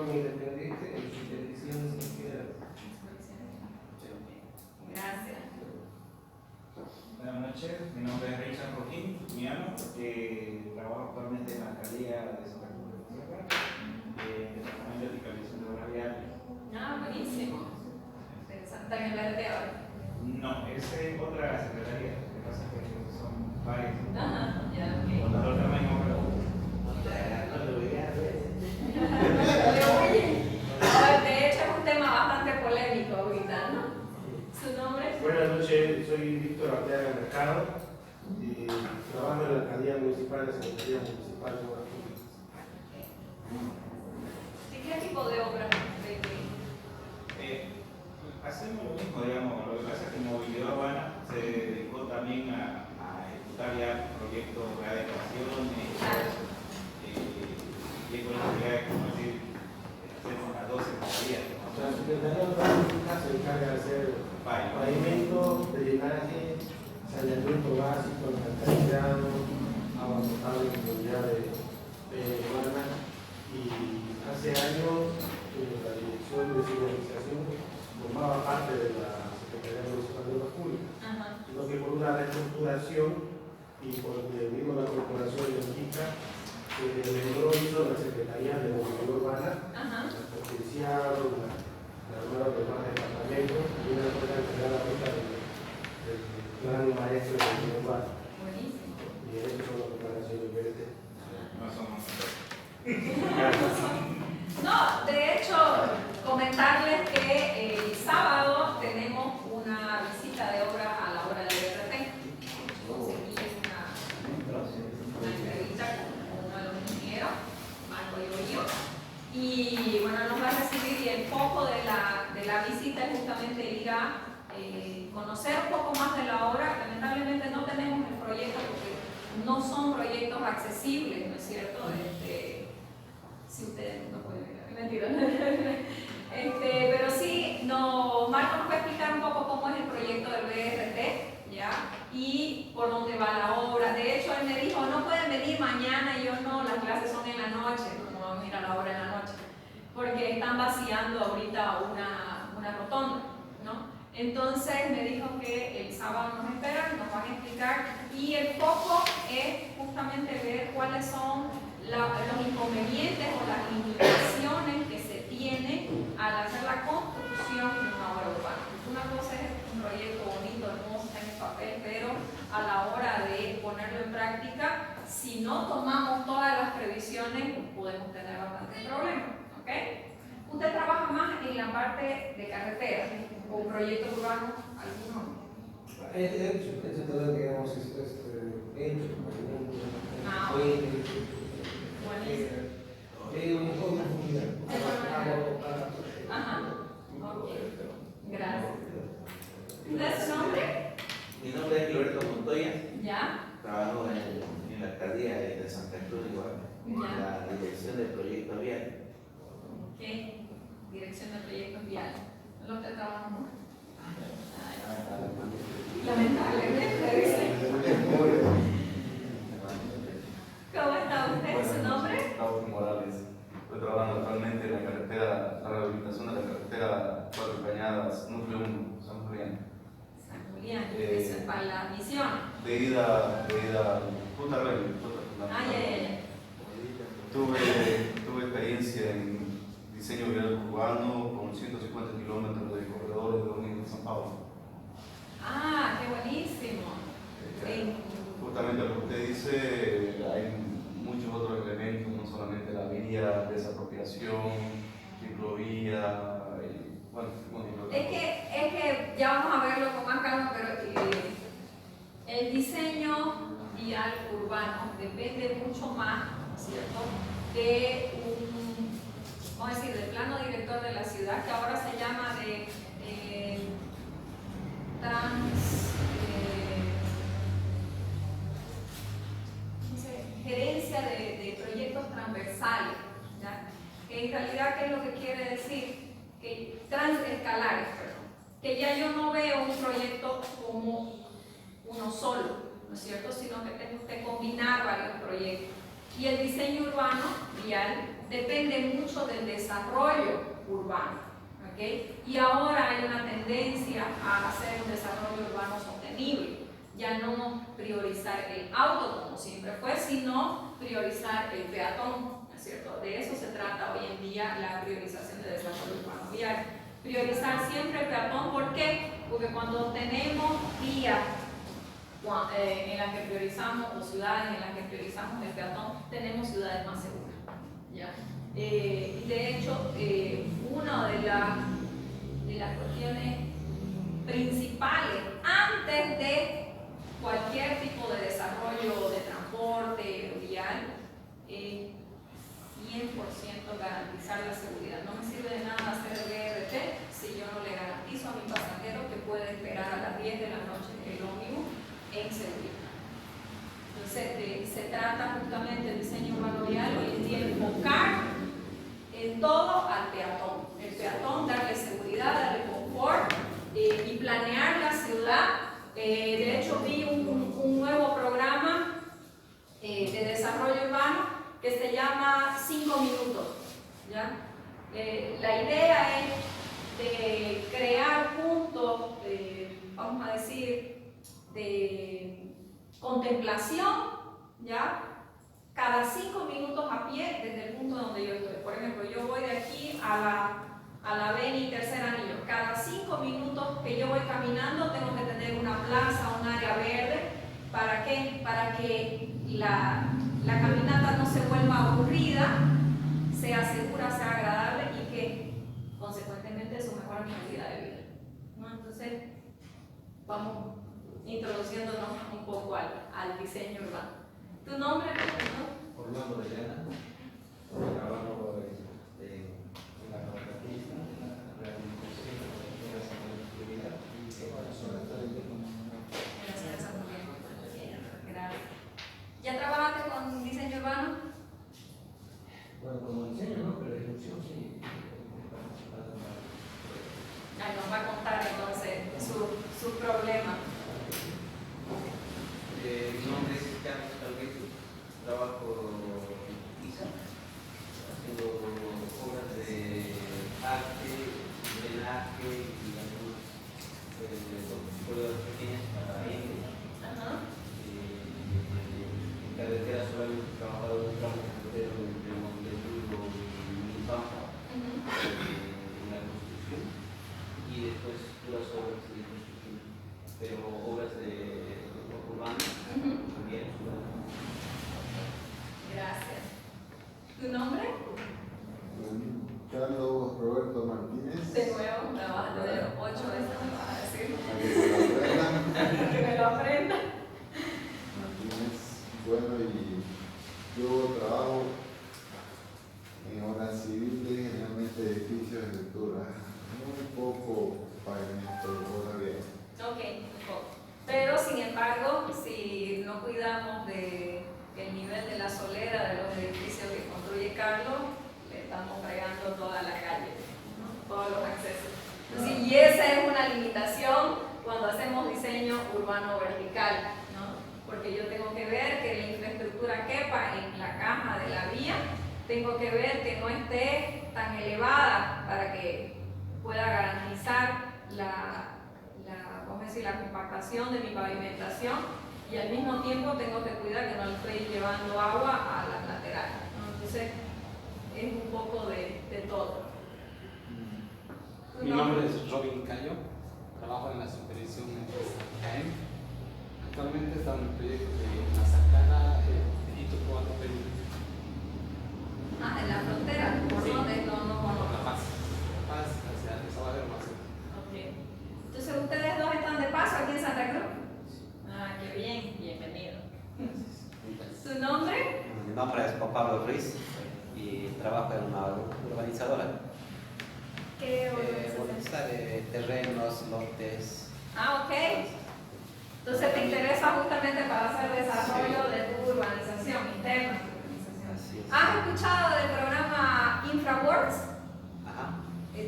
forma independiente en sus decisiones que quieran. Gracias. Buenas noches, mi nombre es Richard Rojín, miano, trabajo actualmente en la alcaldía de Santa Cruz de Sierra, en el departamento de fiscalización de obras viales. Ah, buenísimo. ¿Está en el verde ahora? No, esa es otra secretaría, lo que pasa es que son varias. Ajá, ya, ok. Nosotros también hemos grabado. De hecho, es un tema bastante polémico ahorita, ¿no? ¿Su nombre? Buenas noches, soy Víctor Arteaga Mercado y trabajo en la alcaldía municipal, la Secretaría Municipal de Obras Públicas. ¿Y qué tipo de obra? Hacemos lo mismo, digamos, lo que pasa es que Movilidad Urbana se dedicó también a ejecutar ya proyectos de adecuación y ecología, como decir, hacemos las 12 días. La Secretaría de Obras Públicas se encarga de hacer pavimento, drenaje, saneamiento básico, alcantarillado, agua potable en comunidad de Urbana, y hace años la Dirección de Señalización formaba parte de la Secretaría Municipal de Obras Públicas, sino que por una reestructuración y porque mismo la corporación de Antica hizo la Secretaría de Movilidad Urbana, la potenciaron, la nueva de más departamentos, y una cosa encargada ahorita del plan maestro de movilidad urbana. Buenísimo. Y esas son las preparaciones verdes. No somos No, de hecho, comentarles que el sábado tenemos una visita de obra a la obra del BRT. Conseguí una entrevista con uno de los ingenieros, Marco Yoyo, y bueno, nos va a recibir, y el foco de la visita es justamente ir a conocer un poco más de la obra. Lamentablemente no tenemos el proyecto porque no son proyectos accesibles, ¿no es cierto? Si ustedes no pueden ver, mentira. Pero sí, Marco nos va a explicar un poco cómo es el proyecto del BRT, ¿ya? Y por dónde va la obra. De hecho, él me dijo, no pueden venir mañana, y yo no, las clases son en la noche, no vamos a ir a la obra en la noche, porque están vaciando ahorita una rotonda, ¿no? Entonces me dijo que el sábado nos esperan, nos van a explicar, y el foco es justamente ver cuáles son los inconvenientes o las limitaciones que se tienen al hacer la construcción de una obra urbana. Una cosa es un proyecto bonito, hermoso, está en el papel, pero a la hora de ponerlo en práctica, si no tomamos todas las previsiones, podemos tener bastantes problemas, ¿ok? ¿Usted trabaja más en la parte de carretera o proyectos urbanos alguno? Eso todo lo que hemos hecho, Ajá. Ok. Gracias. ¿Cuál es su nombre? Mi nombre es Gilberto Montoya. ¿Ya? Trabajo en la alcaldía de Santa Cruz, igual, en la dirección de proyectos viales. Ok. Dirección de proyectos viales. ¿Lo que trabajamos? Lamentablemente, dice. ¿Cómo está usted? ¿Su nombre? Raúl Morales. Estoy trabajando actualmente en la carretera, la rehabilitación de la carretera Cuatro Cañadas, núcleo 1, San Julián. San Julián, eso es para la misión. De ida Punta Rey. Ya. Tuve experiencia en diseño vial urbano con 150 kilómetros de corredores de Domingo de San Pablo. Ah, qué buenísimo. Sí. Justamente lo que usted dice, hay muchos otros elementos, no solamente la vía, desapropiación, ciclovía, y, bueno, Es que ya vamos a verlo con más calma, pero el diseño vial urbano depende mucho más, ¿cierto?, de vamos a decir, del plano director de la ciudad, que ahora se llama de gerencia de proyectos transversales, ¿ya? Que en realidad, ¿qué es lo que quiere decir? Que transescalares, perdón. Que ya yo no veo un proyecto como uno solo, ¿no es cierto?, sino que tengo que combinar varios proyectos. Y el diseño urbano vial depende mucho del desarrollo urbano, ¿okay? Y ahora hay una tendencia a hacer un desarrollo urbano sostenible, ya no priorizar el auto como siempre fue, sino priorizar el peatón, ¿no es cierto? De eso se trata hoy en día la priorización de desarrollo urbano vial. Priorizar siempre el peatón, ¿por qué? Porque cuando tenemos vías en las que priorizamos, o ciudades en las que priorizamos el peatón, tenemos ciudades más seguras, ¿ya? Y de hecho, una de las cuestiones principales antes de cualquier tipo de desarrollo de transporte vial es 100% garantizar la seguridad. No me sirve de nada hacer BRT si yo no le garantizo a mi pasajero que puede esperar a las 10 de la noche el ómnibus en seguridad. Entonces, se trata justamente el diseño urbano vial hoy en día enfocar en todo al peatón. El peatón, darle seguridad, darle confort y planear la ciudad. De hecho, vi un nuevo programa de desarrollo urbano que se llama 5 minutos. ¿Ya? La idea es de crear puntos, vamos a decir, de contemplación, ¿ya? Cada 5 minutos a pie desde el punto donde yo estoy. Por ejemplo, yo voy de aquí a la Beni Tercer Anillo. Cada 5 minutos que yo voy caminando tengo que tener una plaza, un área verde. ¿Para qué? Para que la caminata no se vuelva aburrida, sea segura, sea agradable y que consecuentemente eso mejora mi calidad de vida, ¿no? Entonces, vamos introduciéndonos un poco al diseño urbano. ¿Tu nombre? ¿No? Orlando de Llana, trabajo en la contratista, en la rehabilitación de la seguridad y sobre todo Gracias. ¿Ya trabajaste con diseño urbano? bueno, como diseño, ¿no? Pero ejecución sí. Ay, nos va a contar entonces su problema. Mi nombre es Carlos Calveto, trabajo en ISA, haciendo obras de arte, drenaje y algunos pruebas pequeñas para ellos. En carretera solamente he trabajado en un tramo carretero entre Montevideo y Pampa, en la construcción, y después las obras de construcción, pero obras de urbanas también. Gracias. ¿Tu nombre? Carlos Roberto Martínez. De nuevo, me vas a tener 8 veces, me vas a decir. Martínez, Que me lo aprenda. bueno, y yo trabajo en obras civiles, generalmente edificios de estructura, muy poco pavimento, todavía. Ok, un poco. Pero sin embargo, si no cuidamos del nivel de la solera de los edificios que construye Carlos, le estamos fregando toda la calle, ¿no? Todos los accesos. Entonces, y esa es una limitación cuando hacemos diseño urbano vertical, ¿no? Porque yo tengo que ver que la infraestructura quepa en la caja de la vía, tengo que ver que no esté tan elevada para que pueda garantizar la compactación de mi pavimentación, y al mismo tiempo tengo que cuidar que no le estoy llevando agua a las laterales, ¿no? Entonces es un poco de todo. Mi nombre es Robin Cayo, trabajo en la supervisión CAEM. Actualmente está en un proyecto de Mazacana, Itupuato, Perú. Ah, en la frontera, ¿por Sí. dónde? No conozco. La Paz, hacia el Salvador más. Ok. Entonces, ¿ustedes dos están de paso aquí en Santa Cruz? Ah, qué bien, bienvenido. ¿Su nombre? Mi nombre es Juan Pablo Ruiz y trabajo en una urbanizadora. ¿Qué organización? Urbanizar terrenos, lotes. Ah, ok. Entonces, ¿te interesa justamente para hacer desarrollo de tu urbanización interna? Así es. ¿Has escuchado del programa InfraWorks? Ajá.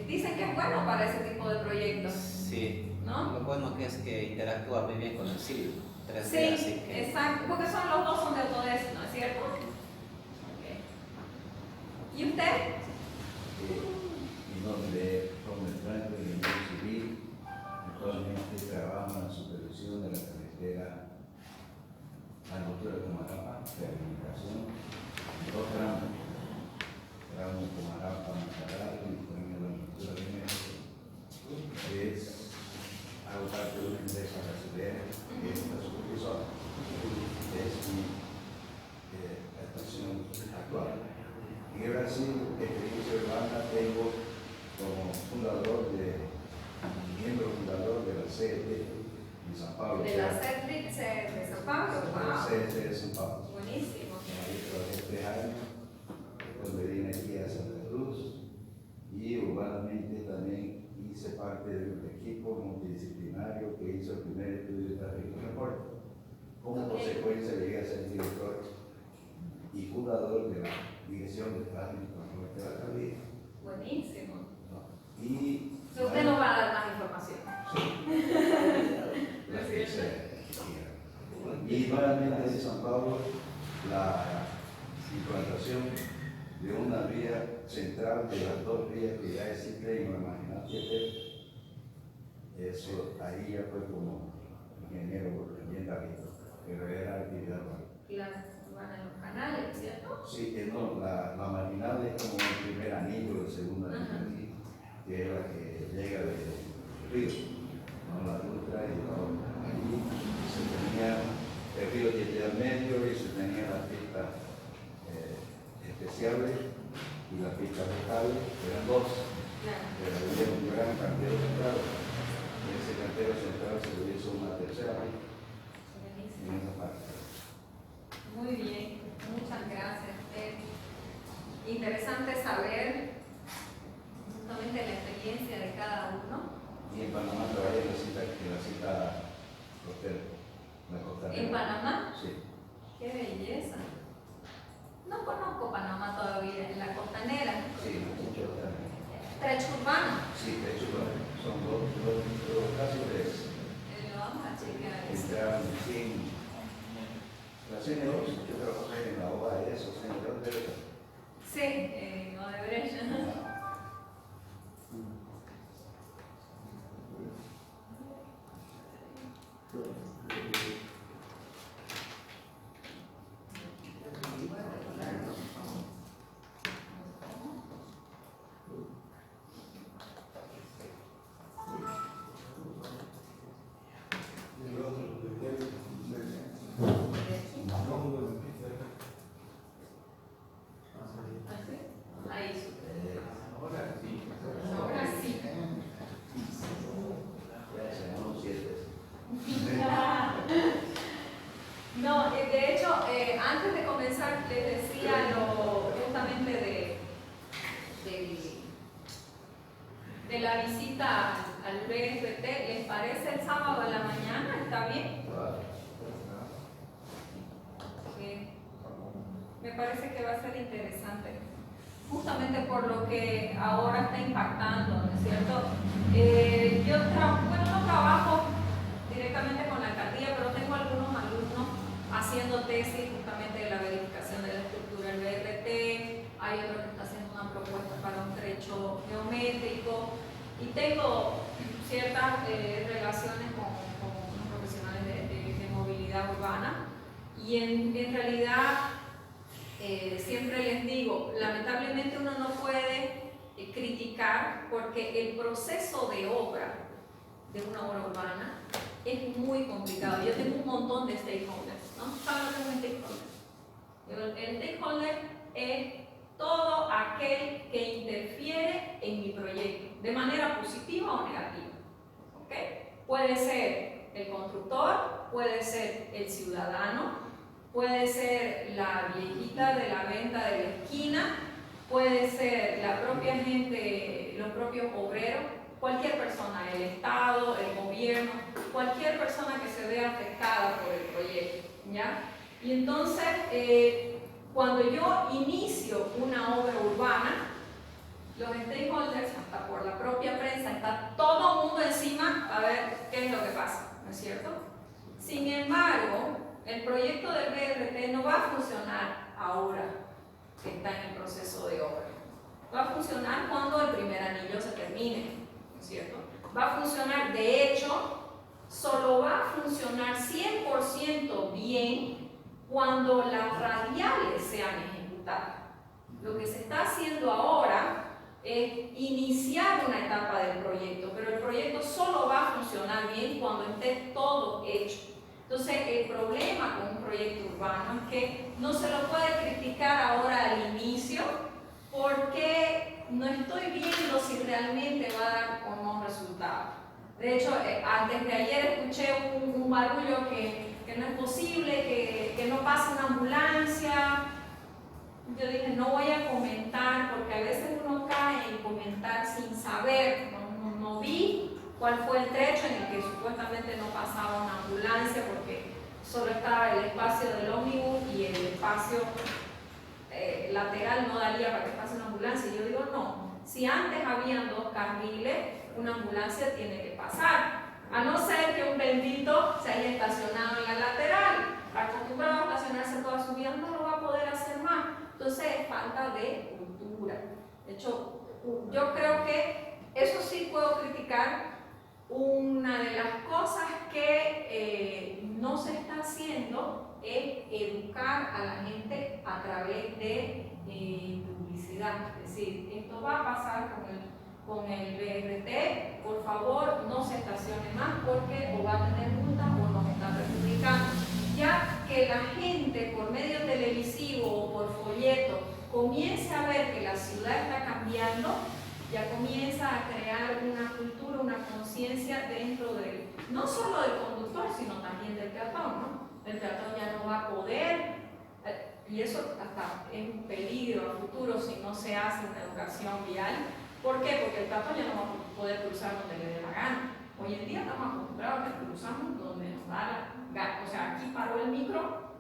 Dicen que es bueno para ese tipo de proyectos, Sí. ¿no? Lo bueno que es que interactúa muy bien con el civil 3D, Sí, así que exacto, porque los dos son de Autodesk, ¿no es cierto? Ok. ¿Y usted? Mi nombre es Romel Franco, ingeniero civil. Actualmente trabajo en la supervisión de la carretera a la altura de Comarapa, rehabilitación, en dos tramos. Tramo Comarapa-Macará y también en la altura de México. Hago parte de una empresa brasileña que es la supervisora. Es mi estación actual. En Brasil, experiencia urbana tengo como miembro fundador de la CET de San Pablo. De la CET de San Pablo. De la CET de San Pablo. Buenísimo. Ahí trabajé 3 años, después me vine aquí a Santa Cruz y urbanamente también hice parte de un equipo multidisciplinario que hizo el primer estudio de tráfico en Report. Como consecuencia llegué a ser director y fundador de la Dirección de Tráfico de la Alcaldía. Buenísimo. Y usted nos va a dar más información. Y nuevamente en San Pablo, la implantación de una vía central de las 2 vías que ya existen en la marginal 7. Eso ahí ya fue como ingeniero ambientalista, pero era actividad urbana. Y las van en los canales, ¿cierto? Sí, no, la marginal es como el primer anillo, el segundo anillo, que es la que llega del río, no la ultra y la otra. Allí se tenía el río desde al medio y se tenía las pistas especiales y las pistas locales, eran 2, pero había un gran cantero central. Y ese cantero central se le hizo una tercera pista en esa parte. Muy bien, muchas gracias. Interesante saber justamente la experiencia de cada uno. Y en Panamá trabajé en la cita costanera. ¿En Panamá? Sí. ¡Qué belleza! No conozco Panamá todavía, en la costanera. Sí, mucho costanera. ¿Trecho urbano? Sí, trecho urbano. Son casi 3. Lo vamos a chequear eso. Entraron en la CNO, yo trabajé en la OA de eso, CNO de eso. Sí, en Odebrecht. No, de hecho, antes de comenzar les decía justamente de la visita al BRT. ¿Les parece el sábado a la mañana? ¿Está bien? Me parece que va a ser interesante, justamente por lo que ahora está impactando, ¿no es cierto? Yo no trabajo directamente con la alcaldía, pero tengo algunos alumnos haciendo tesis justamente de la verificación de la estructura del BRT. Hay otro que está haciendo una propuesta para un trecho geométrico y tengo ciertas relaciones con unos profesionales de movilidad urbana y en realidad siempre les digo, lamentablemente uno no puede criticar porque el proceso de obra de una obra urbana es muy complicado. Yo tengo un montón de stakeholders, ¿no? ¿Saben lo que es un stakeholder? El stakeholder es todo aquel que interfiere en mi proyecto, de manera positiva o negativa. ¿Okay? Puede ser el constructor, puede ser el ciudadano, puede ser la viejita de la venta de la esquina, puede ser la propia gente, los propios obreros, cualquier persona, el Estado, el gobierno, cualquier persona que se vea afectada por el proyecto, ¿ya? Y entonces, cuando yo inicio una obra urbana, los stakeholders, hasta por la propia prensa, está todo el mundo encima a ver qué es lo que pasa, ¿no es cierto? Sin embargo, el proyecto del BRT no va a funcionar ahora. que está en el proceso de obra. Va a funcionar cuando el primer anillo se termine, ¿no es cierto? Va a funcionar, de hecho, solo va a funcionar 100% bien cuando las radiales sean ejecutadas. Lo que se está haciendo ahora es iniciar una etapa del proyecto, pero el proyecto solo va a funcionar bien cuando esté todo hecho. Entonces, el problema con un proyecto urbano es que no se lo puede criticar ahora al inicio porque no estoy viendo si realmente va a dar o no resultados. De hecho, antes de ayer escuché un barullo que no es posible, que no pase una ambulancia. Yo dije, no voy a comentar, porque a veces uno cae en comentar sin saber. No vi cuál fue el trecho en el que supuestamente no pasaba una ambulancia, porque solo estaba el espacio del ómnibus y el espacio lateral no daría para que pase una ambulancia. Y yo digo, no, si antes habían 2 carriles, una ambulancia tiene que pasar. A no ser que un bendito se haya estacionado en la lateral, acostumbrado a estacionarse toda su vida, no lo va a poder hacer más. Entonces es falta de cultura. De hecho, yo creo que eso sí puedo criticar. Una de las cosas que no se está haciendo es educar a la gente a través de publicidad. Es decir, esto va a pasar con el BRT, por favor no se estacione más porque o va a tener multas o nos está perjudicando. Ya que la gente por medio televisivo o por folleto comience a ver que la ciudad está cambiando, ya comienza a crear una cultura, una conciencia dentro no solo del conductor, sino también del peatón, ¿no? El peatón ya no va a poder, y eso hasta es un peligro a futuro si no se hace una educación vial. ¿Por qué? Porque el peatón ya no va a poder cruzar donde le dé la gana. Hoy en día estamos acostumbrados a que cruzamos donde nos da la gana. O sea, aquí paró el micro,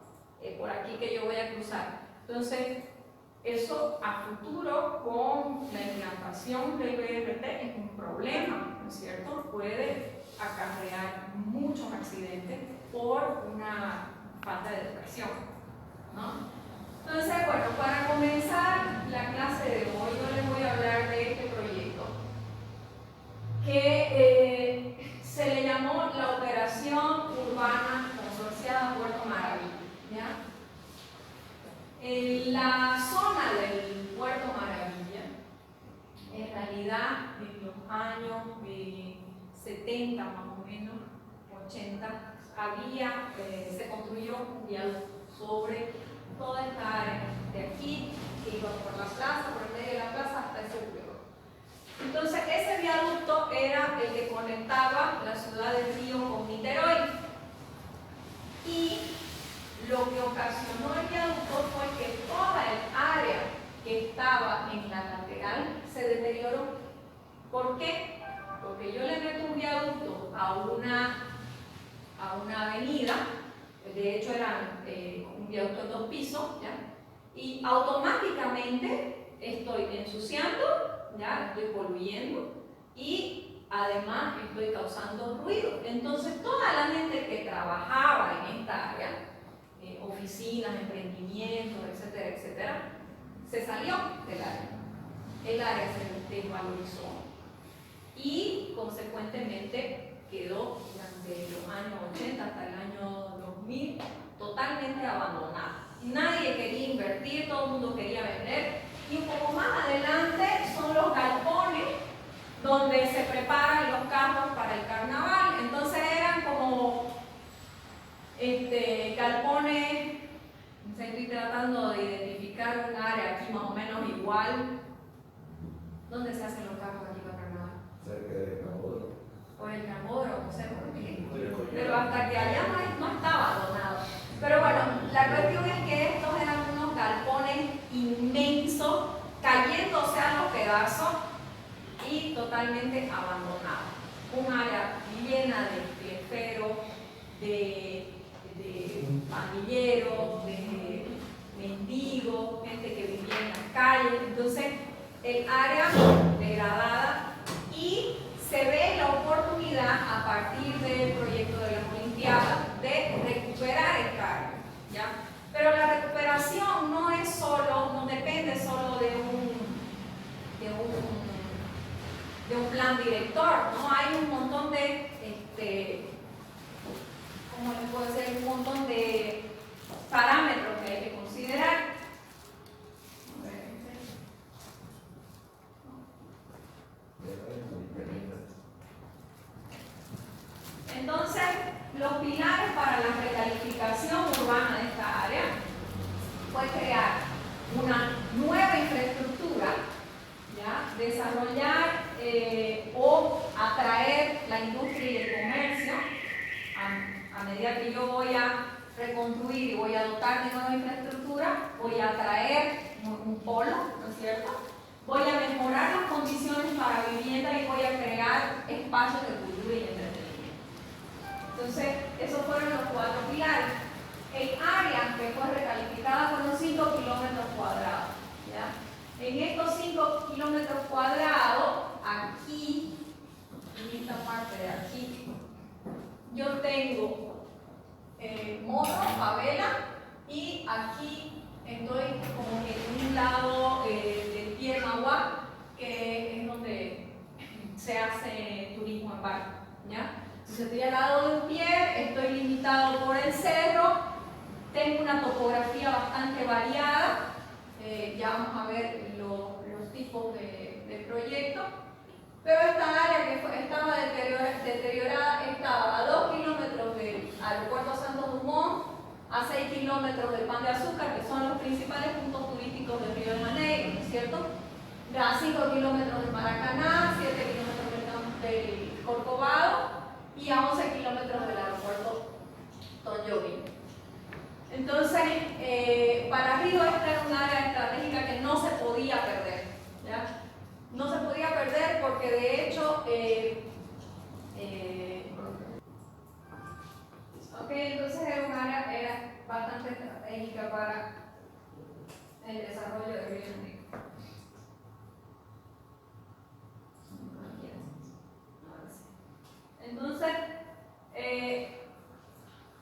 por aquí que yo voy a cruzar. Entonces, eso a futuro con la implantación del BRT es un problema, ¿no es cierto? Puede acarrear muchos accidentes por una falta de educación, ¿no? Entonces, bueno, para comenzar la clase de hoy, yo les voy a hablar de este proyecto que se le llamó la Operación Urbana Consorciada Puerto Maravilla, ¿ya? En la zona del Puerto Maravilla, en realidad en los años 70 más o menos, 80, se construyó un viaducto sobre toda esta área de aquí, que iba por la plaza, por el medio de la plaza hasta ese pueblo. Entonces ese viaducto era el que conectaba la ciudad de Río con Niterói. Y lo que ocasionó el viaducto fue que toda el área que estaba en la lateral se deterioró. ¿Por qué? Porque yo le meto un viaducto a una avenida, de hecho era un viaducto de 2 pisos, ¿ya? Y automáticamente estoy ensuciando, ¿ya? Estoy poluyendo y además estoy causando ruido. Entonces toda la gente que trabajaba en esta área, oficinas, emprendimientos, etcétera, etcétera, se salió del área. El área se desvalorizó y consecuentemente quedó durante los años 80 hasta el año 2000 totalmente abandonada. Nadie quería invertir, todo el mundo quería vender. Y un poco más adelante son los galpones donde se preparan los carros para el carnaval. Entonces eran como galpones, estoy tratando de identificar un área aquí más o menos igual. ¿Dónde se hacen los carros aquí para carnaval? Cerca de Camboro. Por el Camboro, no sé por qué. Pero hasta que allá no estaba abandonado. Pero bueno, la cuestión es que estos eran unos galpones inmensos, cayéndose a los pedazos y totalmente abandonados. Un área llena de cleferos, de pandilleros, de mendigos, gente que vivía en las calles. Entonces, el área degradada, y se ve la oportunidad a partir del proyecto de las Olimpiadas de recuperar el área, ¿ya? Pero la recuperación no es solo, no depende plan director, ¿no? Hay un montón de, ¿cómo les puedo decir? Un montón de parámetros que hay que considerar. Entonces, los pilares para la recalificación urbana de esta área fue crear una nueva infraestructura, ¿ya? Desarrollar o atraer la industria y el comercio a medida que yo voy a reconstruir y voy a dotar de nueva infraestructura, voy a atraer un polo, ¿no es cierto? Voy a mejorar las condiciones para vivienda y voy a crear espacios de cultura y entretenimiento. Entonces, esos fueron los 4 pilares. El área que fue recalificada fueron 5 kilómetros cuadrados. ¿Ya? En estos 5 kilómetros cuadrados, aquí, en esta parte de aquí, yo tengo morro, favela, y aquí estoy como que en un lado del Pie Magua, que es donde se hace turismo en barco. ¿Ya? Si estoy al lado de un pie, estoy limitado por el cerro, tengo una topografía bastante variada, ya vamos a ver los tipos de proyectos, pero esta área que estaba deteriorada estaba a 2 kilómetros del aeropuerto Santos Dumont, a 6 kilómetros del Pan de Azúcar, que son los principales puntos turísticos del Río de Janeiro, ¿no es cierto? A 5 kilómetros del Maracaná, 7 kilómetros del Corcovado, y a 11 kilómetros del aeropuerto Toyobi. Entonces, para Río esta era un área estratégica que no se podía perder. ¿Ya? No se podía perder porque de hecho, entonces era un área bastante estratégica para el desarrollo de Río de Janeiro. Entonces,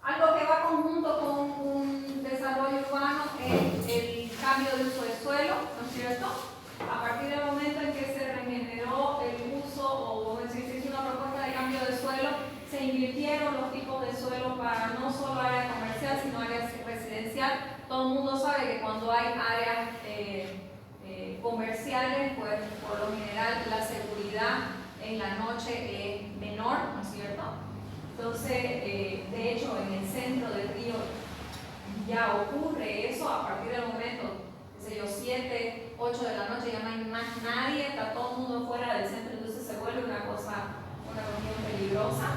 algo que va conjunto con un desarrollo urbano es el cambio de uso de suelo, ¿no es cierto? A partir del momento en que se regeneró el uso, o se hizo una propuesta de cambio de suelo, se invirtieron los tipos de suelo para no solo área comercial, sino área residencial. Todo el mundo sabe que cuando hay áreas comerciales, pues por lo general la seguridad en la noche es menor, ¿no es cierto? Entonces, de hecho, en el centro del río ya ocurre eso a partir del momento, qué sé yo, 7, 8 de la noche, ya no hay más nadie, está todo el mundo fuera del centro, entonces se vuelve una cuestión peligrosa.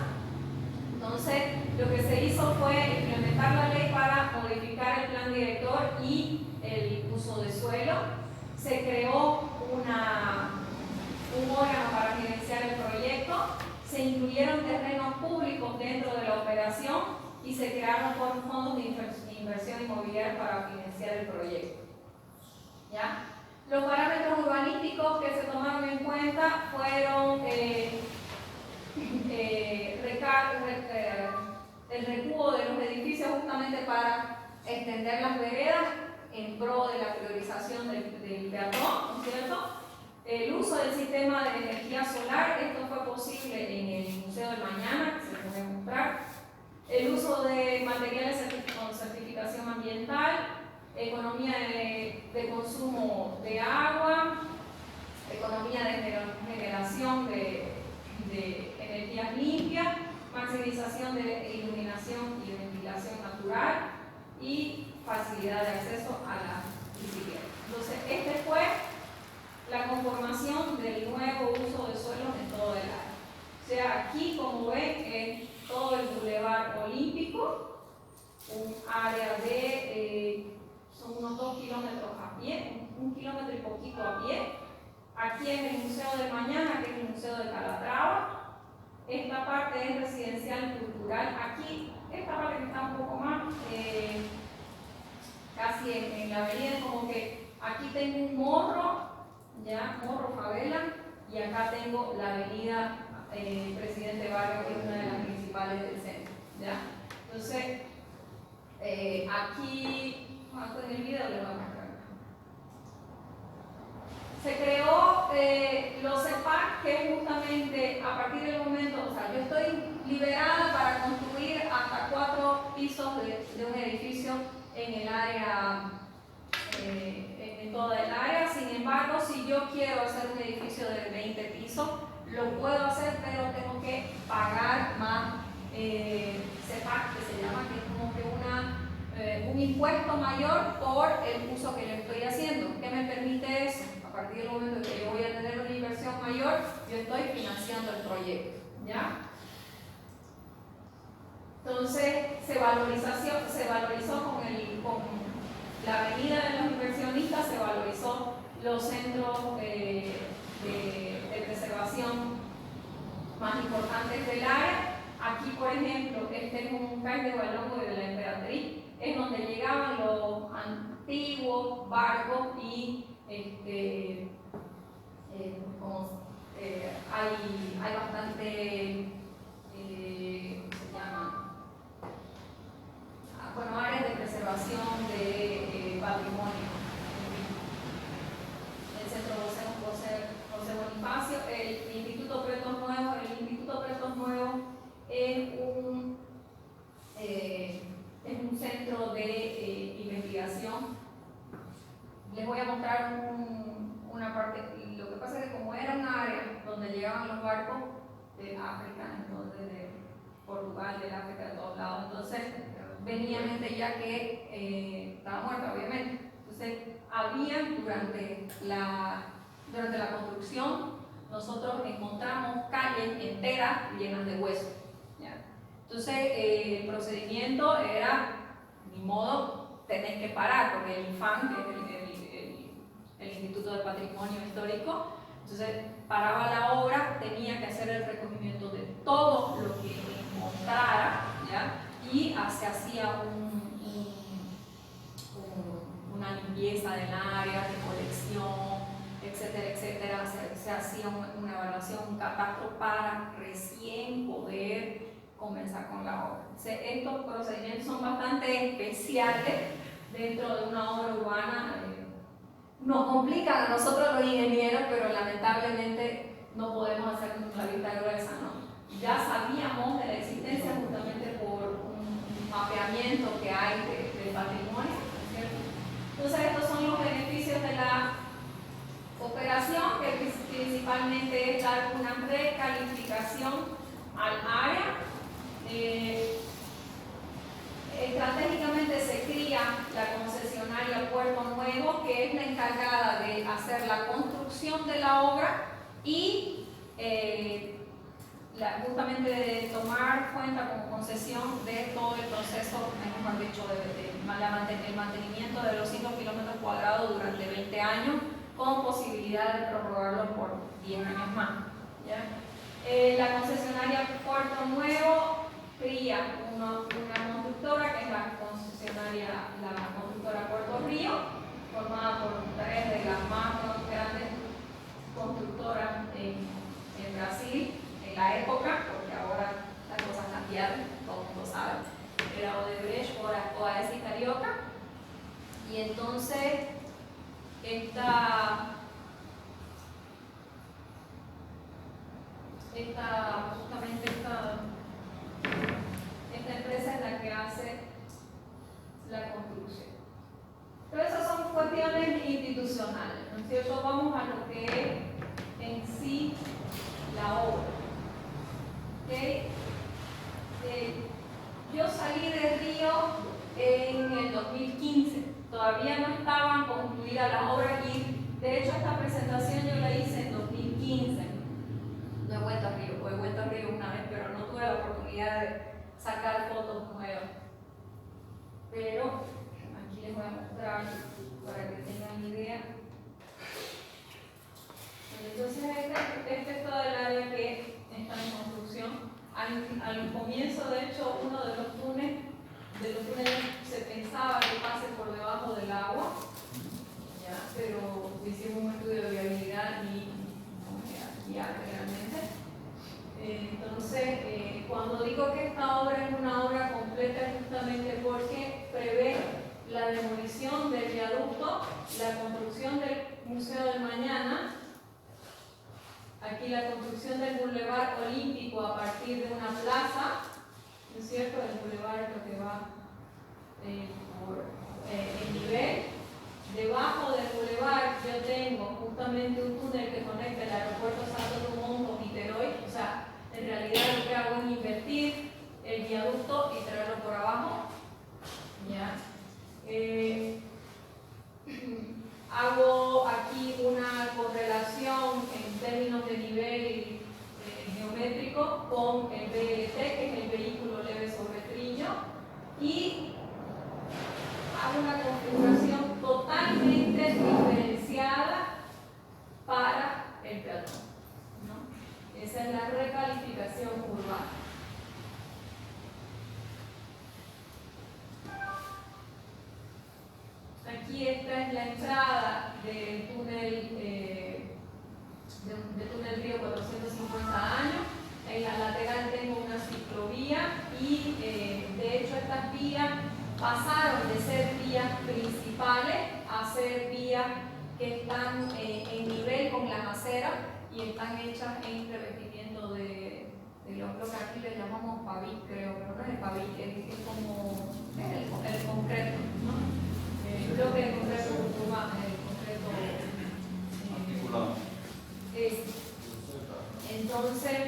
Entonces, lo que se hizo fue implementar la ley para modificar el plan director y el uso de suelo. Se creó un órgano para financiar el proyecto, se incluyeron terrenos públicos dentro de la operación y se crearon fondos de inversión inmobiliaria para financiar el proyecto. ¿Ya? Los parámetros urbanísticos que se tomaron en cuenta fueron el recuo de los edificios justamente para extender las veredas en pro de la priorización del peatón, ¿no es cierto? El uso del sistema de energía solar, esto fue posible en el Museo del Mañana, que se puede mostrar. El uso de materiales con certificación ambiental, economía de consumo de agua, economía de generación de energías limpias, maximización de iluminación y ventilación natural y facilidad de acceso a la bicicleta. Entonces, este fue la conformación del nuevo uso de suelos en todo el área. O sea, aquí, como ven, es todo el Boulevard Olímpico, un área de, son unos 2 kilómetros a pie, 1 kilómetro y poquito a pie. Aquí es el Museo del Mañana, que es el Museo de Calatrava. Esta parte es residencial y cultural. Aquí, esta parte que está un poco más, casi en la avenida, como que aquí tengo un morro, ya, morro favela, y acá tengo la avenida Presidente Barrio, que es una de las principales del centro. ¿Ya? Entonces, aquí, en el video les voy a mostrar. Se creó los CEPAC, que justamente a partir del momento, o sea, yo estoy liberada para construir hasta 4 pisos de un edificio en el área, en toda el área. Sin embargo, si yo quiero hacer un edificio de 20 pisos, lo puedo hacer, pero tengo que pagar más CEPAC, que se llama, que es como que un impuesto mayor por el uso que yo estoy haciendo. ¿Qué me permite eso? A partir del momento que yo voy a tener una inversión mayor, yo estoy financiando el proyecto, ¿ya? Entonces, se valorizó con la venida de los inversionistas, se valorizó los centros de preservación más importantes del área. Aquí, por ejemplo, este es un CAI de Bailongo de la Emperatriz, es donde llegaban los antiguos barcos y hay bastante, ¿cómo se llama? Bueno, áreas de preservación de patrimonio. El Centro José Bonifacio, el Instituto Pretos Nuevos. El Instituto Pretos Nuevos es un centro de investigación. Les voy a mostrar una parte. Lo que pasa es que como era un área donde llegaban los barcos de África, entonces de Portugal, del África, de todos lados, entonces venía gente ya que estaba muerta, obviamente. Entonces durante la construcción, nosotros encontramos calles enteras llenas de huesos. ¿Ya? Entonces el procedimiento era, ni modo, tener que parar, porque el INFAN, que es el Instituto de Patrimonio Histórico, entonces paraba la obra, tenía que hacer el recogimiento de todo lo que encontrara, ¿ya? Y se hacía una limpieza del área, recolección, etcétera, etcétera. Se hacía una evaluación, un catastro para recién poder comenzar con la obra. Estos procedimientos son bastante especiales dentro de una obra urbana. Nos complican a nosotros los ingenieros, pero lamentablemente no podemos hacer la vista gruesa, ¿no? Ya sabíamos de la existencia justamente por un mapeamiento que hay del patrimonio, ¿cierto? Entonces estos son los beneficios de la operación, que principalmente es dar una recalificación al área. Estratégicamente se cría la concesionaria Puerto Nuevo, que es la encargada de hacer la construcción de la obra y justamente de tomar cuenta como concesión de todo el proceso, mejor dicho, el mantenimiento de los 5 kilómetros cuadrados durante 20 años, con posibilidad de prorrogarlo por 10 años más. ¿Ya? La concesionaria Puerto Nuevo cría una constructora, que es la constructora Puerto Río, formada por 3 de las más grandes constructoras en Brasil en la época, porque ahora las cosas cambiaron, todo el mundo sabe. Era Odebrecht, OAS y Carioca. Y entonces esta empresa es la que hace la construcción. Pero esas son cuestiones institucionales, ¿no es cierto? Vamos a lo que es en sí la obra. ¿Okay? Yo salí de Río en el 2015, todavía no estaban concluidas las obras y de hecho esta presentación yo la hice en 2015. No he vuelto a Río, he vuelto a Río una vez, pero no tuve la oportunidad de sacar fotos nuevas. Pero aquí les voy a mostrar para que tengan idea. Entonces este es todo el área que está en construcción. Al comienzo, de hecho, uno de los túneles se pensaba que pase por debajo del agua, ¿ya? Pero hicimos un estudio de viabilidad y ya realmente. Entonces, cuando digo que esta obra es una obra completa es justamente porque prevé la demolición del viaducto, la construcción del Museo del Mañana, Aquí la construcción del Boulevard Olímpico a partir de una plaza, ¿no es cierto? El Boulevard lo que va por el nivel. Debajo del Boulevard yo tengo justamente un túnel que conecta el aeropuerto Santo Dumont con Niterói. O sea, en realidad lo que hago es invertir el viaducto y traerlo por abajo. ¿Ya? Hago aquí una correlación en términos de nivel geométrico con el BLT, que es el vehículo leve sobre trillo, y hago una configuración totalmente diferenciada para el peatón, ¿no? Esa es la recalificación urbana. Aquí esta es la entrada del túnel, del túnel Río 450 años. En la lateral tengo una ciclovía y de hecho estas vías pasaron de ser vías principales a ser vías que están en nivel con las aceras y están hechas en revestimiento de lo que aquí le llamamos pavit, creo, pero no es el pavit, es como el concreto, ¿no? Creo que el concreto urbano, el concreto articulado. Entonces,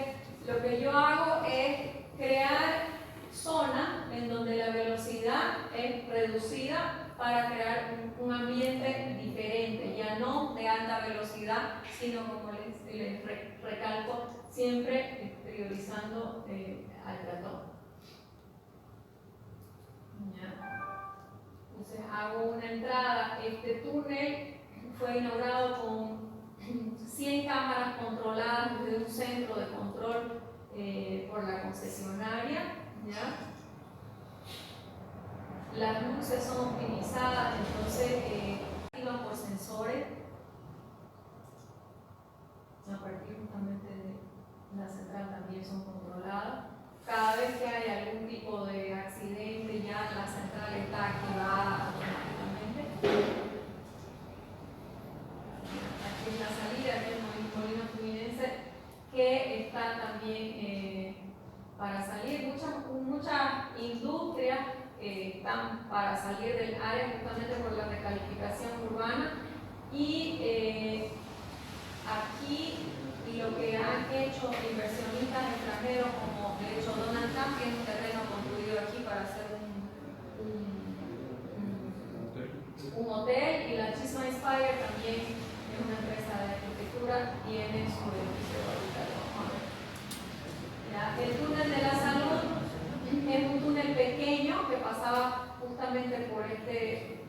lo que yo hago es crear zonas en donde la velocidad es reducida para crear un ambiente diferente, ya no de alta velocidad, sino como les recalco, siempre priorizando al peatón. Entonces hago una entrada. Este túnel fue inaugurado con 100 cámaras controladas desde un centro de control por la concesionaria. ¿Ya? Las luces son optimizadas, entonces activan por sensores a partir justamente de la central, también son controladas. Cada vez que hay algún tipo de accidente, ya la central está activada automáticamente. Aquí es la salida, aquí el molino fluminense, que está también para salir. Muchas industrias están para salir del área justamente por la recalificación urbana. Y aquí lo que han hecho inversionistas extranjeros, como de hecho Donald Trump, tiene un terreno construido aquí para hacer un hotel, y la Chisholm Spire también es una empresa de arquitectura, tiene su edificio ahorita. El túnel de la salud es un túnel pequeño que pasaba justamente por este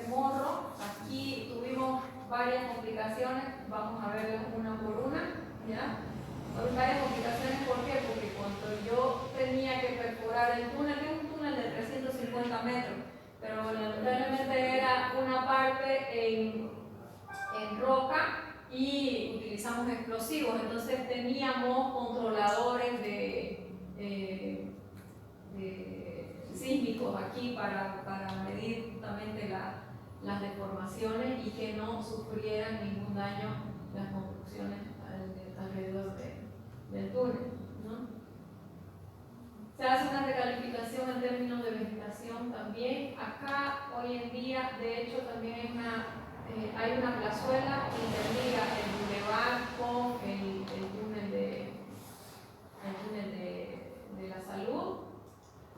morro. Aquí tuvimos varias complicaciones, vamos a verlas una por una, ¿ya? Varias complicaciones, ¿por qué? Porque cuando yo tenía que perforar el túnel, es un túnel de 350 metros, pero lamentablemente era una parte en roca y utilizamos explosivos, entonces teníamos controladores sísmicos aquí para medir justamente las deformaciones y que no sufrieran ningún daño las construcciones alrededor del túnel, ¿no? Se hace una recalificación en términos de vegetación también. Acá hoy en día, de hecho, también hay una plazuela que interliga el bulevar con el túnel de la salud.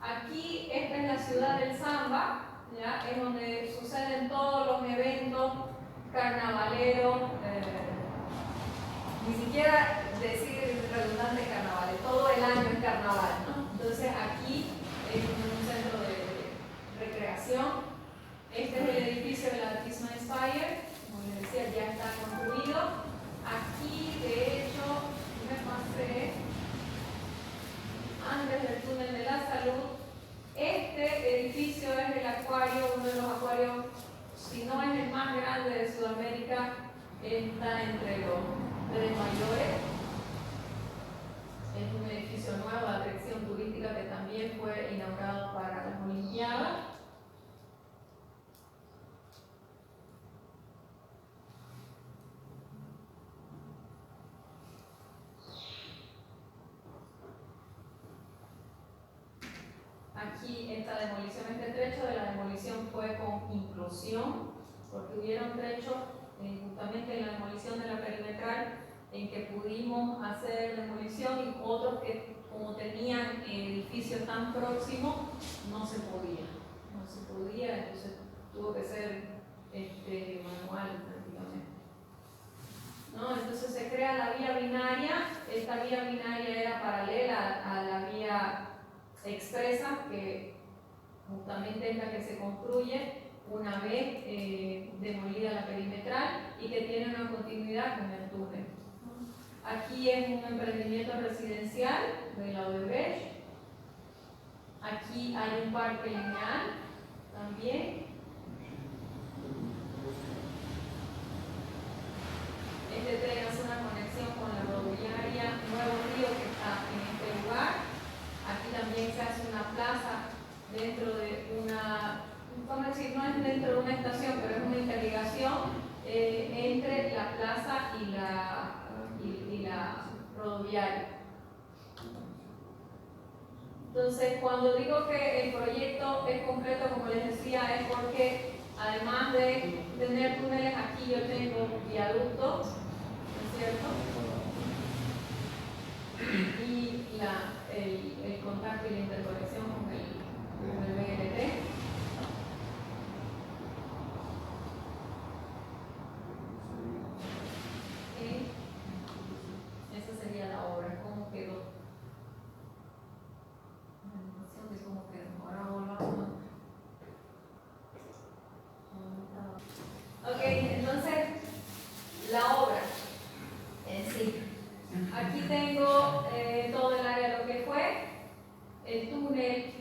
Aquí, esta es la ciudad del Samba, ¿ya? Es donde suceden todos los eventos carnavaleros, ni siquiera decir redundante carnaval, todo el año es carnaval, ¿no? Entonces aquí es un centro de recreación. Este es el edificio de la Chisholm Spire, como les decía, ya está construido. Aquí, de hecho, me pasé antes del túnel de la salud. Este edificio es el acuario, uno de los acuarios, si no es el más grande de Sudamérica, está entre los 3 mayores. Es un edificio nuevo de atracción turística que también fue inaugurado para las Olimpiadas. aquí esta demolición, este trecho de la demolición fue con implosión, porque hubieron trechos justamente en la demolición de la perimetral en que pudimos hacer demolición y otros que como tenían edificios tan próximos no se podía, entonces tuvo que ser manual prácticamente. ¿No? Entonces se crea la vía binaria. Esta vía binaria era paralela a la vía expresa, que justamente es la que se construye una vez demolida la perimetral y que tiene una continuidad con el túnel. Aquí es un emprendimiento residencial de la Odebrecht. Aquí hay un parque lineal también. Este tren hace una conexión con la rodoviaria Nuevo Río que está en este lugar. Aquí también se hace una plaza dentro de una, vamos a decir, no es dentro de una estación, pero es una interligación entre la plaza y la rodoviaria. Entonces, cuando digo que el proyecto es completo, como les decía, es porque además de tener túneles, aquí yo tengo viaductos, ¿no es cierto? Y el contacto y la interconexión con el BRT. Esa sería la obra, cómo quedó. Una animación de cómo quedó. Ahora volvamos. Ok, entonces, la obra en sí. Aquí tengo todo el área de lo que fue. El túnel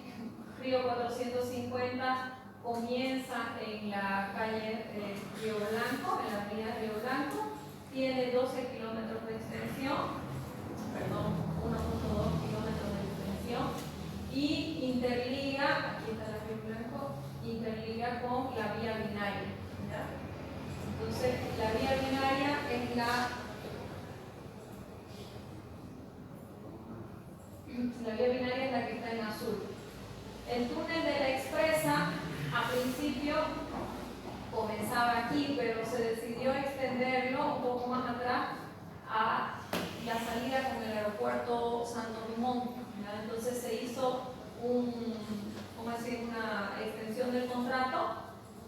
Río 450 comienza en la calle Río Blanco, en la avenida Río Blanco. Tiene 12 kilómetros de extensión, perdón, 1.2 kilómetros de extensión. Y interliga, aquí está la Río Blanco, interliga con la vía binaria. ¿Ya? Entonces, la vía binaria es la vía binaria es la que está en azul. El túnel de la expresa, a principio, comenzaba aquí, pero se decidió extenderlo un poco más atrás a la salida con el aeropuerto Santo Dumont. ¿Ya? Entonces se hizo una extensión del contrato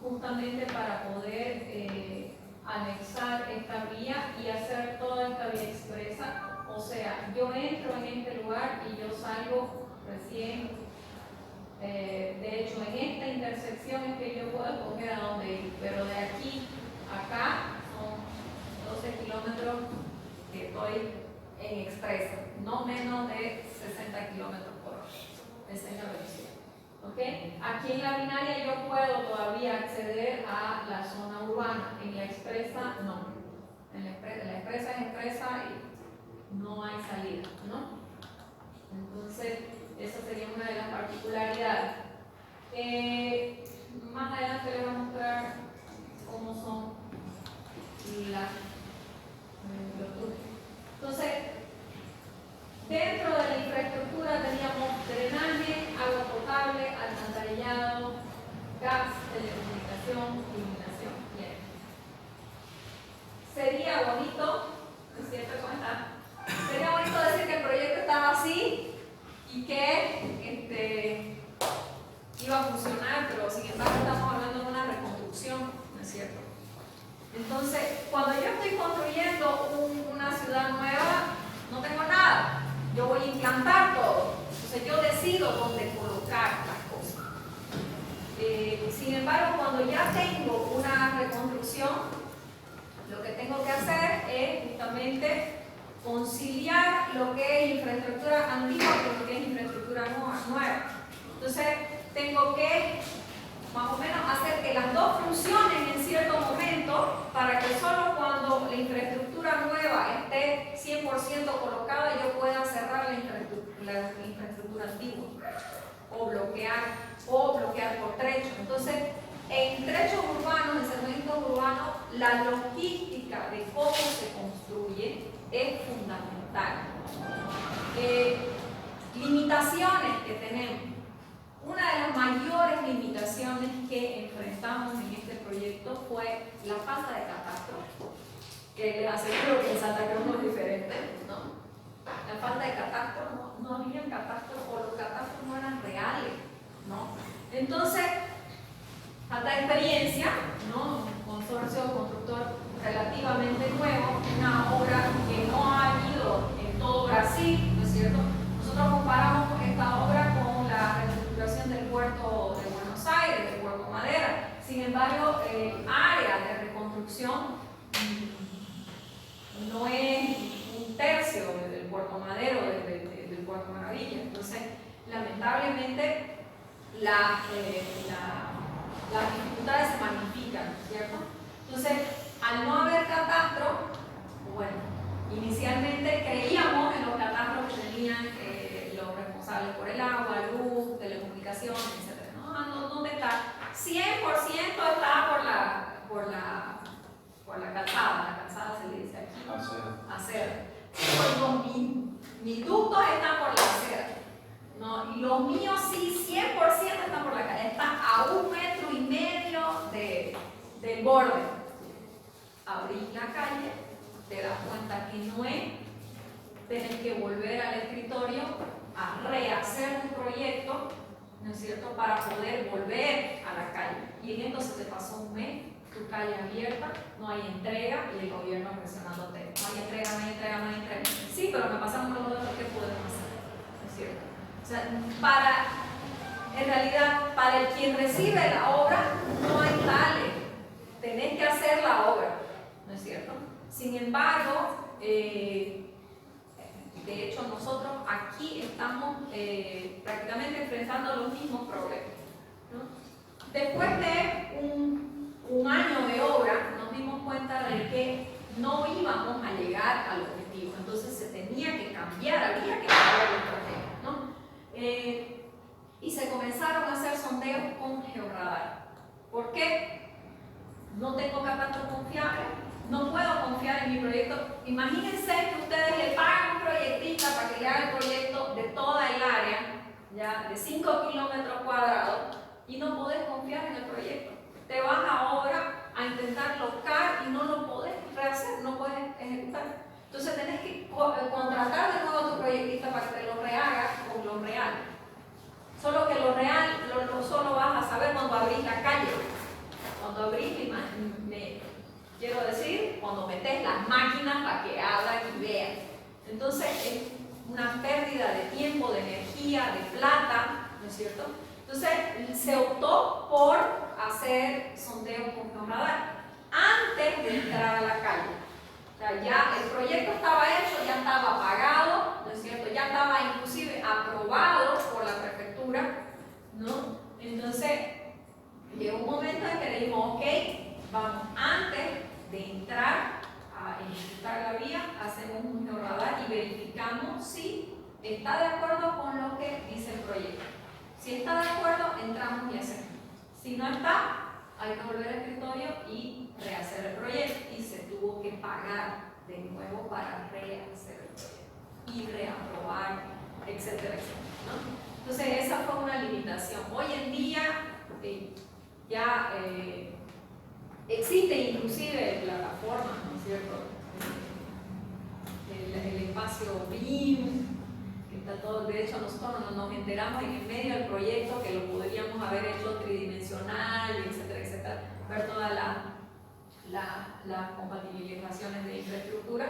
justamente para poder anexar esta vía y hacer toda esta vía expresa. O sea, yo entro en este lugar y yo salgo recién. De hecho, en esta intersección es que yo puedo escoger a dónde ir, pero de aquí a acá son 12 kilómetros que estoy en expresa, no menos de 60 kilómetros por hora. Esa es la velocidad. ¿Okay? Aquí en la binaria yo puedo todavía acceder a la zona urbana, en la expresa no. En la expresa es expresa y no hay salida, ¿no? Entonces, esa sería una de las particularidades. Más adelante les voy a mostrar cómo son los túneles. Entonces, dentro de la infraestructura teníamos drenaje, agua potable, alcantarillado, gas, telecomunicación, iluminación. Bien. Sería bonito, ¿no es cierto? ¿Cómo está? Sería bonito decir que el proyecto estaba así y que iba a funcionar, pero sin embargo estamos hablando de una reconstrucción, ¿no es cierto? Entonces, cuando yo estoy construyendo una ciudad nueva, no tengo nada. Yo voy a implantar todo. Entonces yo decido dónde colocar las cosas. Sin embargo, cuando ya tengo una reconstrucción, lo que tengo que hacer es justamente conciliar lo que es infraestructura antigua con lo que es infraestructura nueva. Entonces, tengo que más o menos hacer que las dos funcionen en cierto momento para que solo cuando la infraestructura nueva esté 100% colocada yo pueda cerrar la infraestructura antigua o bloquear por trechos. Entonces, en trechos urbanos, en segmentos urbanos, la logística de cómo se construye es fundamental. Limitaciones que tenemos. una de las mayores limitaciones que enfrentamos en este proyecto fue la falta de catastro, que les aseguro que en Santa Cruz no es diferente, ¿no? La falta de catastro, no había catastro, o los catastros no eran reales, ¿no? Entonces, falta de experiencia, ¿no? Un consorcio constructor relativamente nuevo, una obra que no ha habido en todo Brasil, ¿no es cierto? Nosotros comparamos esta obra con la reestructuración del puerto de Buenos Aires, del puerto Madera. Sin embargo, el área de reconstrucción no es un tercio del puerto Madero, del puerto Maravilla. Entonces, lamentablemente, las dificultades se magnifican, ¿cierto? Entonces, al no haber catastro, bueno, inicialmente creíamos en los catastros que tenían los responsables por el agua, luz, telecomunicaciones, etc. No, ¿dónde está? 100% está por la calzada. La calzada se le dice aquí. Acera. Mis ductos están por la acera. No, y los míos sí, 100% están por la calle. Están a 1,5 metros del borde. Abrís la calle, te das cuenta que no es, tenés que volver al escritorio a rehacer tu proyecto, ¿no es cierto?, para poder volver a la calle. Y en esto se te pasó un mes, tu calle abierta, no hay entrega y el gobierno presionándote. No hay entrega. Sí, pero me pasaron los otros, ¿qué podemos hacer? ¿No es cierto? O sea, en realidad, para el quien recibe la obra, no hay tales. Tenés que hacer la obra, ¿no es cierto? Sin embargo, de hecho nosotros aquí estamos prácticamente enfrentando los mismos problemas, ¿no? Después de un año de obra nos dimos cuenta de que no íbamos a llegar al objetivo, entonces se tenía que cambiar, había que cambiar la estrategia, ¿no? Y se comenzaron a hacer sondeos con georradar. ¿Por qué? No tengo catastro confiable, no puedo confiar en mi proyecto. Imagínense que ustedes le pagan a un proyectista para que le haga el proyecto de toda el área, ya de 5 kilómetros cuadrados, y no podés confiar en el proyecto. Te vas a obra a intentar locar y no lo podés rehacer, no podés ejecutar. Entonces tenés que contratar de nuevo a tu proyectista para que te lo rehaga con lo real. Solo que lo real solo vas a saber cuando abrís la calle. Cuando abrís, quiero decir, cuando metes las máquinas para que abran y vean. Entonces es una pérdida de tiempo, de energía, de plata, ¿no es cierto? Entonces se optó por hacer sondeos con georradar antes de entrar a la calle. O sea, ya el proyecto estaba hecho, ya estaba pagado, ¿no es cierto? Ya estaba inclusive aprobado por la prefectura, ¿no? Entonces llegó un momento en que le dijimos, ok, vamos, antes de entrar a ejecutar la vía, hacemos un georradar y verificamos si está de acuerdo con lo que dice el proyecto. Si está de acuerdo, entramos y hacemos. Si no está, hay que volver al escritorio y rehacer el proyecto. Y se tuvo que pagar de nuevo para rehacer el proyecto y reaprobar, etcétera, etcétera, ¿no? Entonces esa fue una limitación. Hoy en día ya existe inclusive plataformas, ¿no es cierto? El espacio BIM, que está todo, de hecho nosotros nos enteramos en el medio del proyecto que lo podríamos haber hecho tridimensional, etcétera, etcétera, ver todas las compatibilizaciones de infraestructura,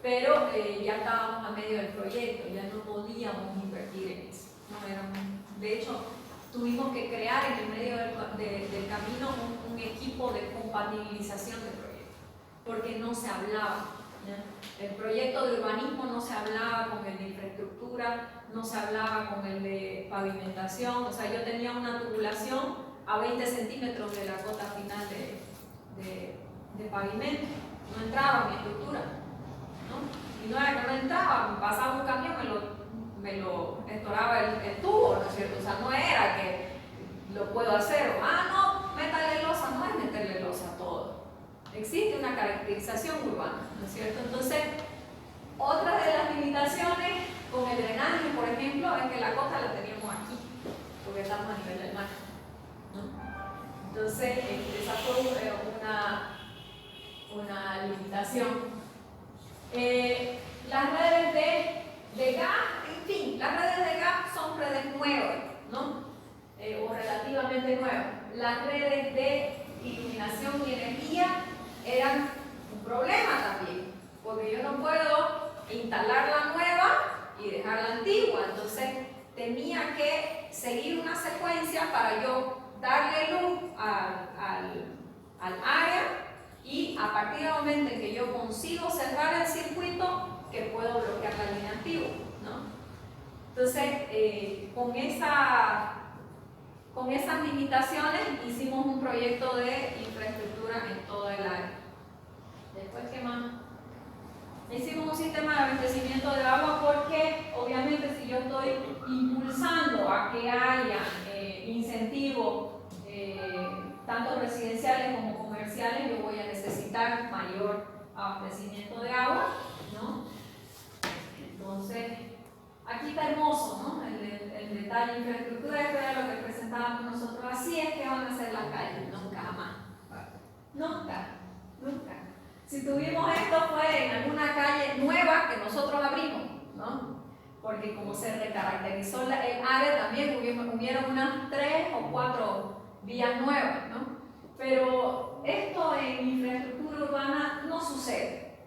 pero ya estábamos a medio del proyecto, ya no podíamos invertir en eso, ¿no? De hecho, tuvimos que crear en el medio del camino un equipo de compatibilización del proyecto, porque no se hablaba, ¿ya? El proyecto de urbanismo no se hablaba con el de infraestructura, no se hablaba con el de pavimentación. O sea, yo tenía una tubulación a 20 centímetros de la cota final de pavimento, no entraba mi estructura, ¿no? Y no era que no entraba, pasaba un camión, me lo estoraba el tubo, ¿no es cierto? O sea, no era que lo puedo hacer, no, métale losa, no es meterle losa a todo. Existe una caracterización urbana, ¿no es cierto? Entonces, otra de las limitaciones con el drenaje, por ejemplo, es que la costa la teníamos aquí, porque estamos en Las redes de gas, en fin, las redes de gas son redes nuevas, ¿no? O relativamente nuevas. Las redes de iluminación y energía eran un problema también, porque yo no puedo instalar la nueva y dejar la antigua, entonces tenía que seguir una secuencia para yo darle luz al área, y a partir del momento en que yo consigo cerrar el circuito, que puedo bloquear la línea antigua, ¿no? Entonces, con esas limitaciones hicimos un proyecto de infraestructura en toda el área. Después, ¿qué más? Hicimos un sistema de abastecimiento de agua porque, obviamente, si yo estoy impulsando a que haya incentivos tanto residenciales como comerciales, yo voy a necesitar mayor abastecimiento de agua, ¿no? Entonces, aquí está hermoso, ¿no? El detalle de infraestructura, esto era lo que presentábamos nosotros. Así es que van a ser las calles, nunca jamás. Nunca, nunca. Si tuvimos esto fue en alguna calle nueva que nosotros abrimos, ¿no? Porque como se recaracterizó el área, también hubieron unas 3 o 4 vías nuevas, ¿no? Pero esto en infraestructura urbana no sucede,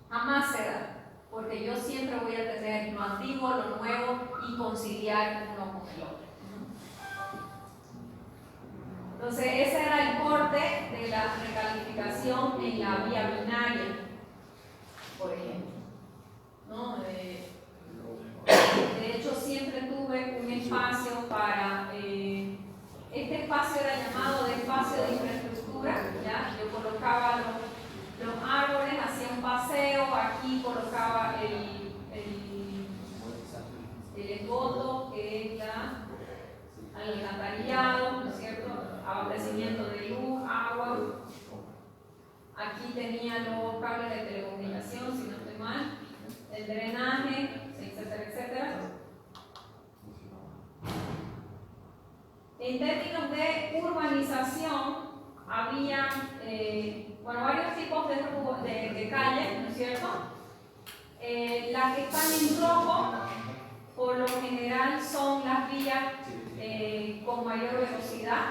jamás se da, porque yo siempre voy a tener lo antiguo, lo nuevo y conciliar uno con el otro, ¿no? Entonces ese era el corte de la recalificación en la vía binaria, por ejemplo, ¿no? De hecho siempre tuve un espacio para este espacio era llamado de espacio de infraestructura, ¿ya? Yo colocaba los árboles, hacía un paseo, aquí colocaba el esgoto, que es el alcantarillado, ¿no es cierto? Abastecimiento de luz, agua. Aquí tenía los cables de telecomunicación, si no estoy mal, el drenaje, etcétera, etcétera. En términos de urbanización, había varios tipos de calles, ¿no es cierto? Las que están en rojo, por lo general, son las vías con mayor velocidad.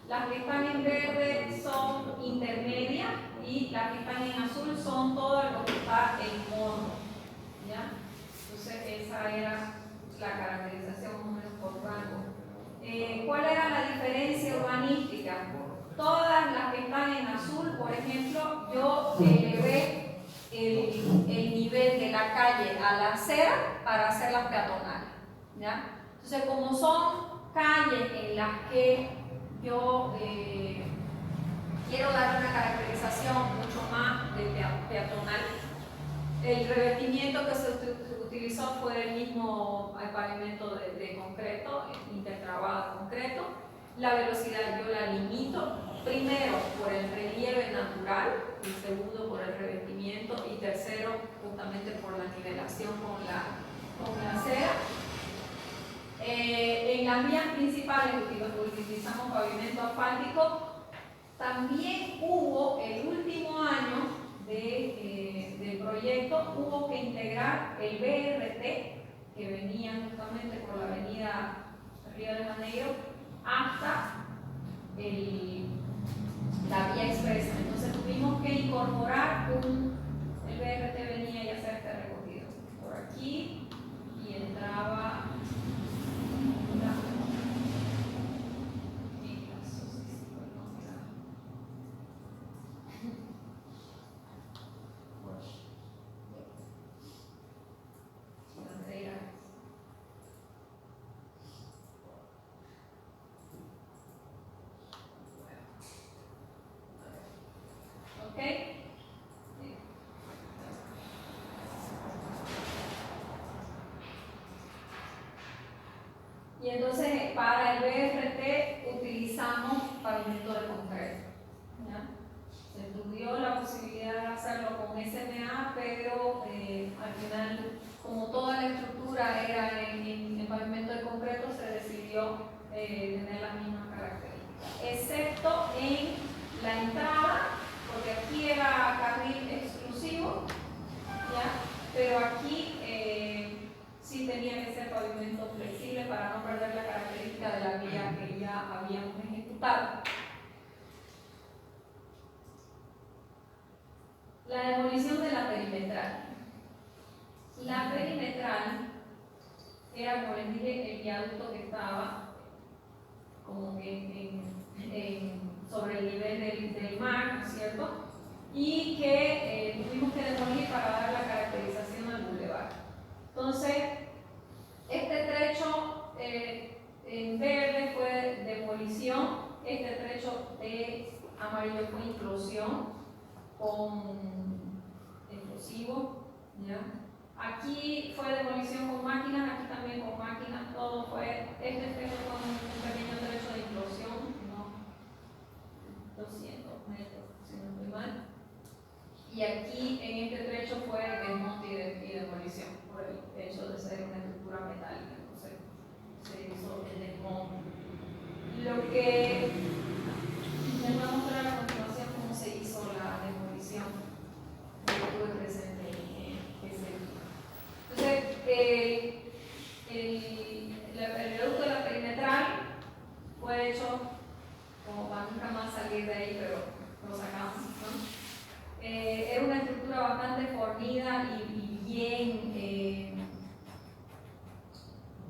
Las que están en verde son intermedias y las que están en azul son todo lo que está en mono, ¿ya? Entonces, esa era la caracterización más o menos por rango. ¿Cuál era la diferencia urbanística? Todas las que están en azul, por ejemplo, yo elevé el nivel de la calle a la acera para hacerlas peatonales, ¿ya? Entonces, como son calles en las que yo quiero dar una caracterización mucho más de peatonal, el revestimiento que se utilizó fue el mismo pavimento de concreto, intertrabado de concreto. La velocidad yo la limito, primero por el relieve natural, y segundo por el revestimiento, y tercero justamente por la nivelación con la acera. En las vías principales utilizamos pavimento asfáltico. También hubo el último año del proyecto, hubo que integrar el BRT que venía justamente por la avenida Río de Janeiro hasta la vía expresa. Entonces tuvimos que incorporar el BRT venía y hacer este recorrido por aquí y entraba y entonces para el BRT utilizamos pavimento de concreto, ¿ya? Se estudió la posibilidad de hacerlo con SMA, pero al final, como toda la estructura era en pavimento de concreto, se decidió tener las mismas características, excepto en la entrada, porque aquí era carril exclusivo, ¿ya? pero aquí sí tenía que ser pavimento flexible para no perder la característica de la vía que ya habíamos ejecutado. La demolición de la perimetral. La perimetral era, como les dije, el viaducto que estaba como que sobre el nivel del mar, ¿no es cierto? Y que tuvimos que demolir para dar la caracterización al bulevar. Entonces, este trecho en verde fue demolición, este trecho de amarillo fue inclusión con explosivo, ¿ya? Aquí fue demolición con máquinas, aquí también con máquinas, todo fue, este trecho fue un pequeño trecho de implosión, ¿no? 200 metros, si no estoy mal. Y aquí en este trecho fue desmonte y demolición, por el hecho de ser una estructura metálica, entonces se hizo el desmonte. Lo que les voy a mostrar a continuación cómo se hizo la demolición, que estuve presente en ese día. Entonces, el reducto de la perimetral fue hecho como para nunca más salir de ahí, pero lo sacamos, ¿no? Era una estructura bastante fornida y bien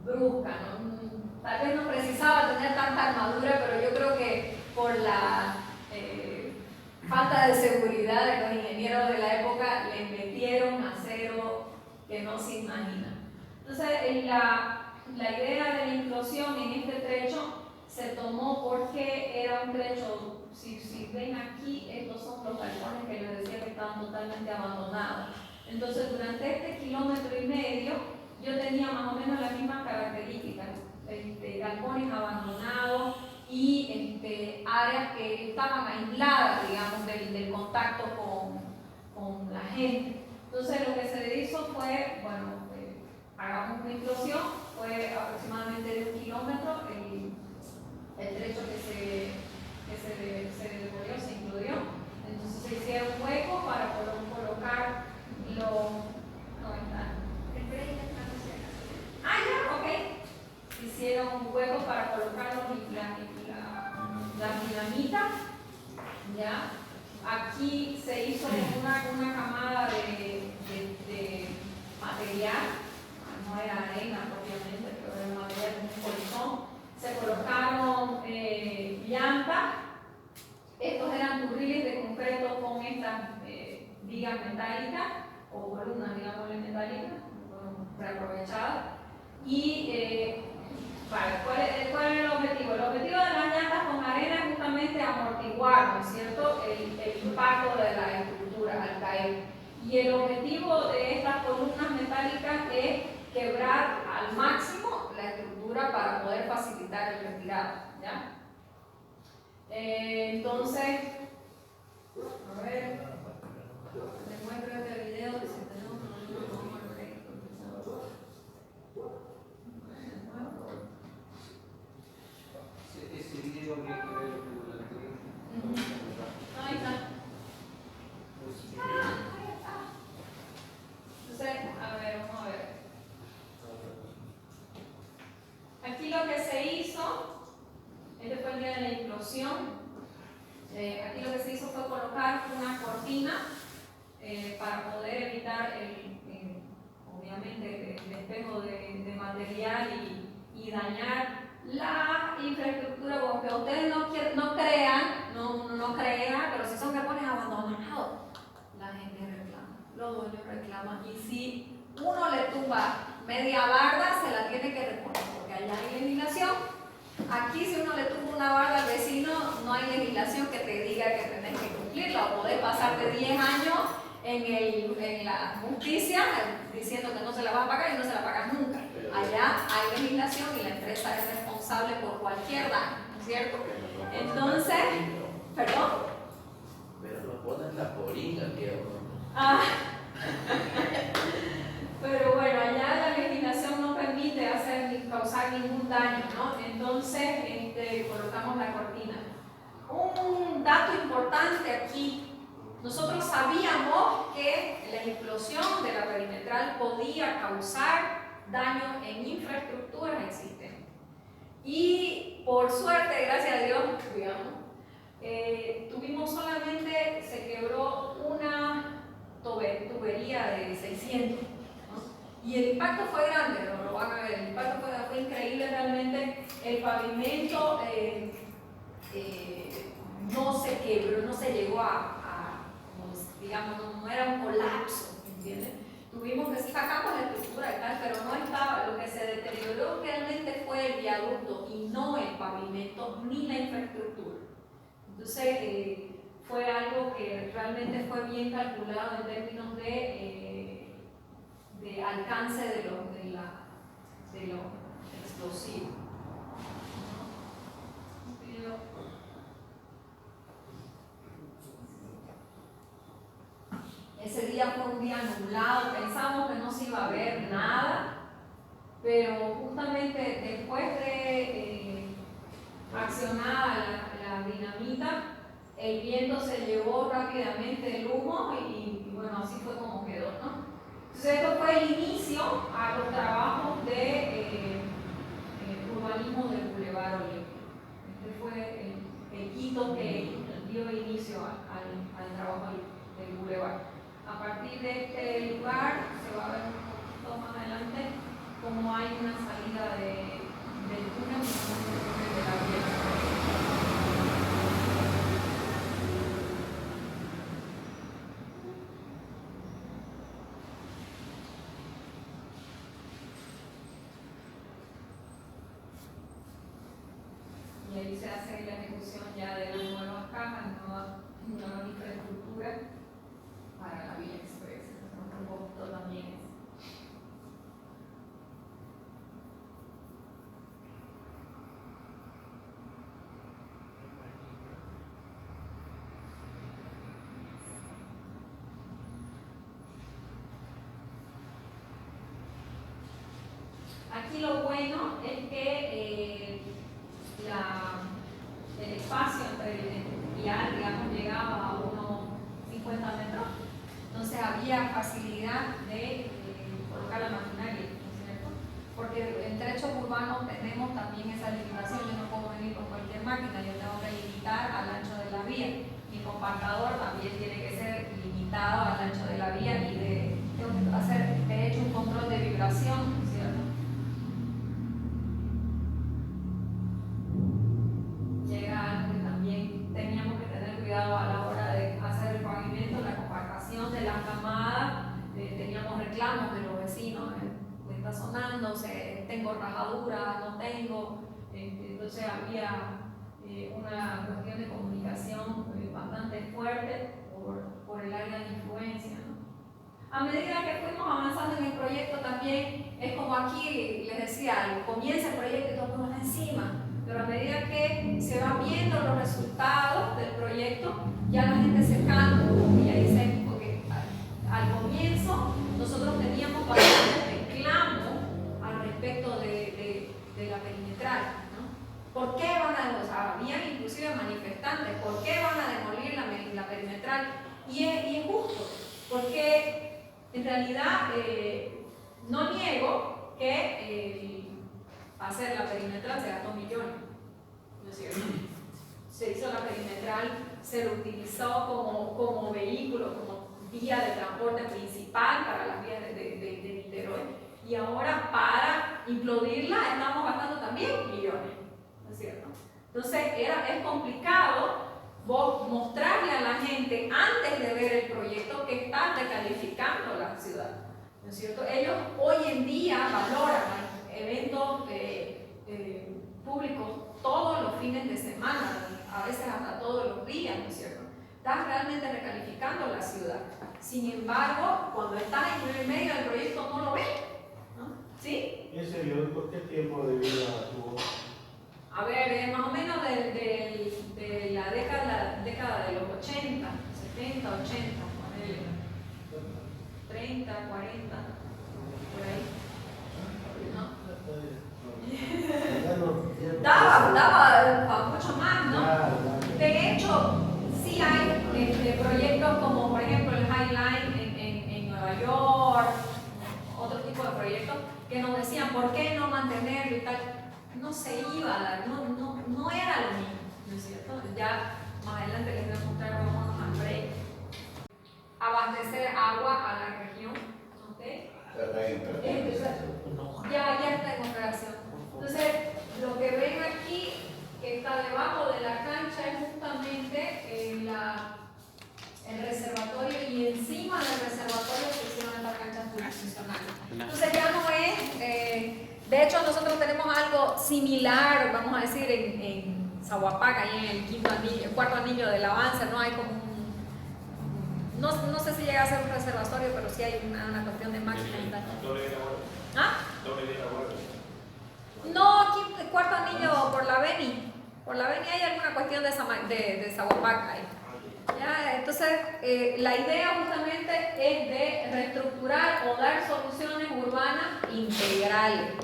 brusca, ¿no? Tal vez no precisaba tener tanta armadura, pero yo creo que por la falta de seguridad de los ingenieros de la época le metieron acero que no se imagina. Entonces, la idea de la implosión en este trecho se tomó porque era un trecho. Si ven aquí, estos son los galpones que les decía que estaban totalmente abandonados. Entonces, durante este 1,5 kilómetros, yo tenía más o menos las mismas características, galpones abandonados y áreas que estaban aisladas, digamos, del contacto con la gente. Entonces, lo que se hizo fue, bueno, hagamos una implosión, fue aproximadamente de 1 kilómetro, el trecho que se demolió, se incluyó. Entonces se hicieron huecos para poder colocar los... ¿Cómo están? Ah, ya, ok. Hicieron huecos para colocar las dinamitas. Ya. Aquí se hizo una camada de material, no era arena propiamente, pero era material como un colchón. Se colocaron llantas. Estos eran turriles de concreto con estas vigas metálicas o columnas, digamos, metálicas, reaprovechadas. Y ¿cuál era el objetivo? El objetivo de las llantas con arena es justamente amortiguar, ¿no es cierto?, el impacto de la estructura al caer. Y el objetivo de estas columnas metálicas es quebrar al máximo la estructura para poder facilitar el retirado, ¿ya? Entonces, a ver, les muestro este video que si tenemos problemas vamos al proyecto. Ese video habría que verlo con la anterior. Ahí está. Entonces, a ver, vamos a ver. Aquí lo que se hizo, este fue el día de la implosión. Aquí lo que se hizo fue colocar una cortina para poder evitar obviamente el despejo de material y dañar la infraestructura, porque ustedes no crean, pero si son galpones abandonados, la gente reclama, los dueños reclaman, y si uno le tumba media barda, se la tiene que reponer, porque allá hay legislación. Aquí, si uno le tumba una barda al vecino, no hay legislación que te diga que tenés que cumplirla, o podés pasarte 10 años en la justicia diciendo que no se la vas a pagar y no se la pagas nunca. Allá hay legislación y la empresa es responsable por cualquier daño, ¿no es cierto? Entonces, ¿perdón? Pero lo ponen la poringa, tío. Ah. Pero bueno, allá la legislación no permite causar ningún daño, ¿no? Entonces, colocamos la cortina. Un dato importante aquí Nosotros sabíamos que la explosión de la perimetral podía causar daño en infraestructuras existentes. Y por suerte, gracias a Dios, digamos, tuvimos solamente, se quebró una tubería de 600, ¿no? Y el impacto fue grande, lo van a ver, el impacto fue increíble realmente. El pavimento no se quebró, no se llegó digamos, no era un colapso, ¿entiendes? Tuvimos que sacar la estructura y tal, pero no estaba, lo que se deterioró realmente fue el viaducto y no el pavimento ni la infraestructura. Entonces, fue algo que realmente fue bien calculado en términos de alcance de lo explosivo. Ese día fue un día nublado, pensamos que no se iba a ver nada, pero justamente después de accionada la dinamita, el viento se llevó rápidamente el humo y bueno, así fue como quedó, ¿no? Entonces esto fue el inicio a los trabajos de urbanismo del Boulevard Olimpia. Este fue el hito que dio inicio al trabajo del Boulevard. A partir de este lugar se va a ver un poquito más adelante cómo hay una salida del túnel de la vía. Y ahí se hace la ejecución ya de las nuevas cajas, nueva infraestructura para la Vía Express. Un poquito también es. Aquí lo bueno es que el espacio entre el vial, digamos, llegaba a unos 50 metros, entonces había facilidad de colocar la maquinaria, ¿no es cierto? Porque en trechos urbanos tenemos también esa limitación, yo no puedo venir con cualquier máquina, yo tengo que limitar al ancho de la vía. Mi compactador también tiene que ser limitado al ancho de la vía y tengo que hacer, de hecho, un control de vibración, ¿no es cierto? A la hora de hacer el pavimento, la compactación de las camadas, teníamos reclamos de los vecinos, me está sonando, tengo rajadura, no tengo, entonces había una cuestión de comunicación bastante fuerte por el área de influencia, ¿no? A medida que fuimos avanzando en el proyecto también, es como aquí les decía, comienza el proyecto y todo el mundo está encima. Pero a medida que se van viendo los resultados del proyecto, ya la gente se calma, como ya dicen, porque al comienzo nosotros teníamos bastante reclamo al respecto de la perimetral, ¿no? ¿Por qué van a, o sea, habían inclusive manifestantes, ¿por qué van a demolir la perimetral? Y es justo, porque en realidad no niego que hacer la perimetral se gastó millones, ¿no es cierto? Se hizo la perimetral, se lo utilizó como vehículo, como vía de transporte principal para las vías de Niterói, y ahora para implodirla estamos gastando también millones, ¿no es cierto? Entonces es complicado vos mostrarle a la gente antes de ver el proyecto que está recalificando la ciudad, ¿no es cierto? Ellos hoy en día valoran eventos públicos todos los fines de semana, a veces hasta todos los días, ¿no es cierto? Estás realmente recalificando la ciudad. Sin embargo, cuando estás en el medio del proyecto no lo ves, ¿no? ¿Sí? ¿Y ese viaducto qué tiempo de vida tuvo? A ver, más o menos de la década de los 80, 70, 80, 30, 40, por ahí. Daba mucho más, ¿no? De hecho, sí hay proyectos como proyecto que nos decían por qué no mantenerlo y tal. No se iba a dar, no era lo mismo, ¿no es cierto? Ya más adelante les voy a mostrar, vamos a break. Abastecer agua a la región, ¿ok? Ya está en operación. Entonces, lo que ven aquí, que está debajo de la cancha, es justamente el reservatorio, y encima del reservatorio se hicieron estas canchas multifuncionales. Entonces ya no es, de hecho nosotros tenemos algo similar, vamos a decir, en Zahuapaca, ahí en el cuarto anillo del avance, ¿no? Hay como no sé si llega a ser un reservatorio, pero sí hay una cuestión de máquinas y tal. ¿Ah? No, aquí el cuarto anillo por la Beni. Por la Beni hay alguna cuestión de Zahuapaca ahí. ¿Ya? Entonces, la idea justamente es de reestructurar o dar soluciones urbanas integrales.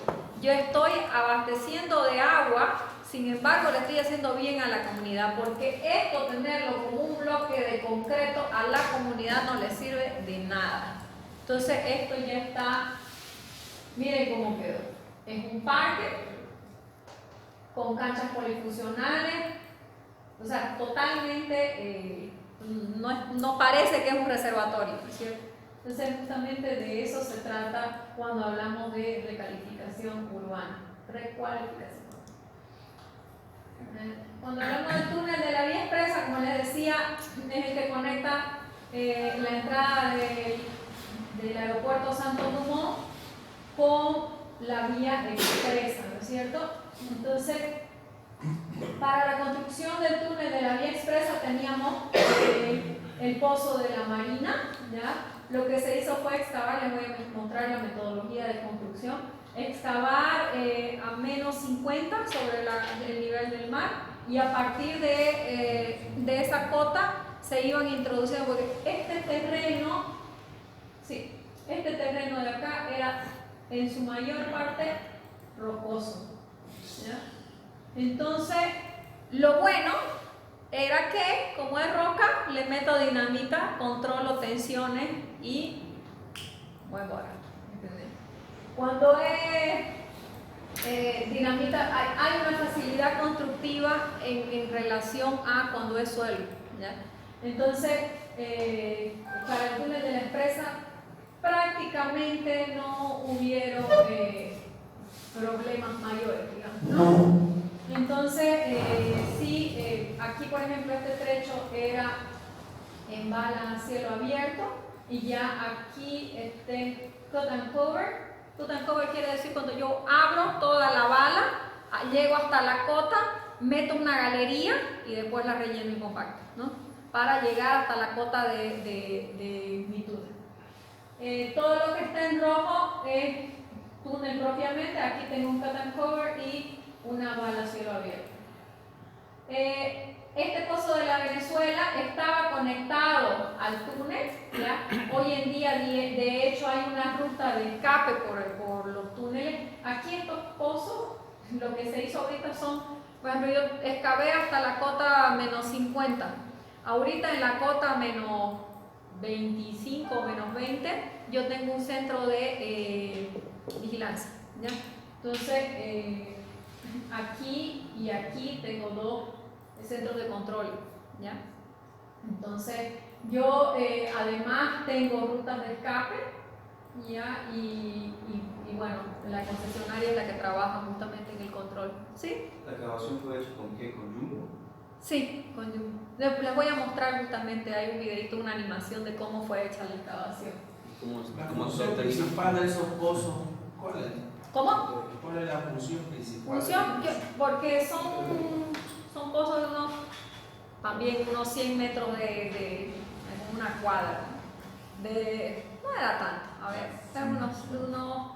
Yo estoy abasteciendo de agua, sin embargo le estoy haciendo bien a la comunidad, porque esto, tenerlo como un bloque de concreto, a la comunidad no le sirve de nada. Entonces esto ya está, miren cómo quedó. Es un parque con canchas polifuncionales, o sea, totalmente, no parece que es un reservatorio, ¿no es cierto? Entonces justamente de eso se trata cuando hablamos de recalificación urbana, recualificación. Cuando hablamos del túnel de la vía expresa, como les decía, es el que conecta la entrada del aeropuerto Santo Dumont con la vía expresa, ¿no es cierto? Entonces, para la construcción del túnel de la vía expresa teníamos el pozo de la Marina, ¿ya? Lo que se hizo fue excavar, les voy a mostrar la metodología de construcción, excavar a menos 50 sobre el nivel del mar, y a partir de esa cota se iban introduciendo, porque este terreno de acá era en su mayor parte rocoso, ¿ya? Entonces, lo bueno era que, como es roca, le meto dinamita, controlo tensiones y muevo ahora. Cuando es dinamita, hay una facilidad constructiva en relación a cuando es suelo, ¿ya? Entonces, para el túnel de la expresa prácticamente no hubieron problemas mayores, digamos, ¿no? Entonces, sí, aquí por ejemplo este trecho era en bala cielo abierto, y ya aquí cut and cover. Cut and cover quiere decir cuando yo abro toda la bala, llego hasta la cota, meto una galería y después la relleno y compacto, ¿no? Para llegar hasta la cota de mi túnel. Todo lo que está en rojo es túnel propiamente. Aquí tengo un cut and cover y una bala cielo abierto. Este pozo de la Venezuela estaba conectado al túnel, ¿ya? Hoy en día de hecho hay una ruta de escape por los túneles. Aquí estos pozos, lo que se hizo ahorita son, por ejemplo, yo excavé hasta la cota menos 50, ahorita en la cota menos 25, menos 20, yo tengo un centro de vigilancia, ¿ya? Entonces, aquí y aquí tengo dos centros de control, ¿ya? Entonces, yo además tengo rutas de escape, ¿ya? Y bueno, la concesionaria es la que trabaja justamente en el control, ¿sí? ¿La excavación fue hecha con qué? ¿Con Jumbo? Sí, con Jumbo. Les voy a mostrar justamente, hay un videito, una animación de cómo fue hecha la excavación. La función principal de esos pozos, ¿cuál es? ¿Cómo? ¿Cuál es la función principal? Porque son pozos de también unos 100 metros de una cuadra. No era tanto, a ver, eran unos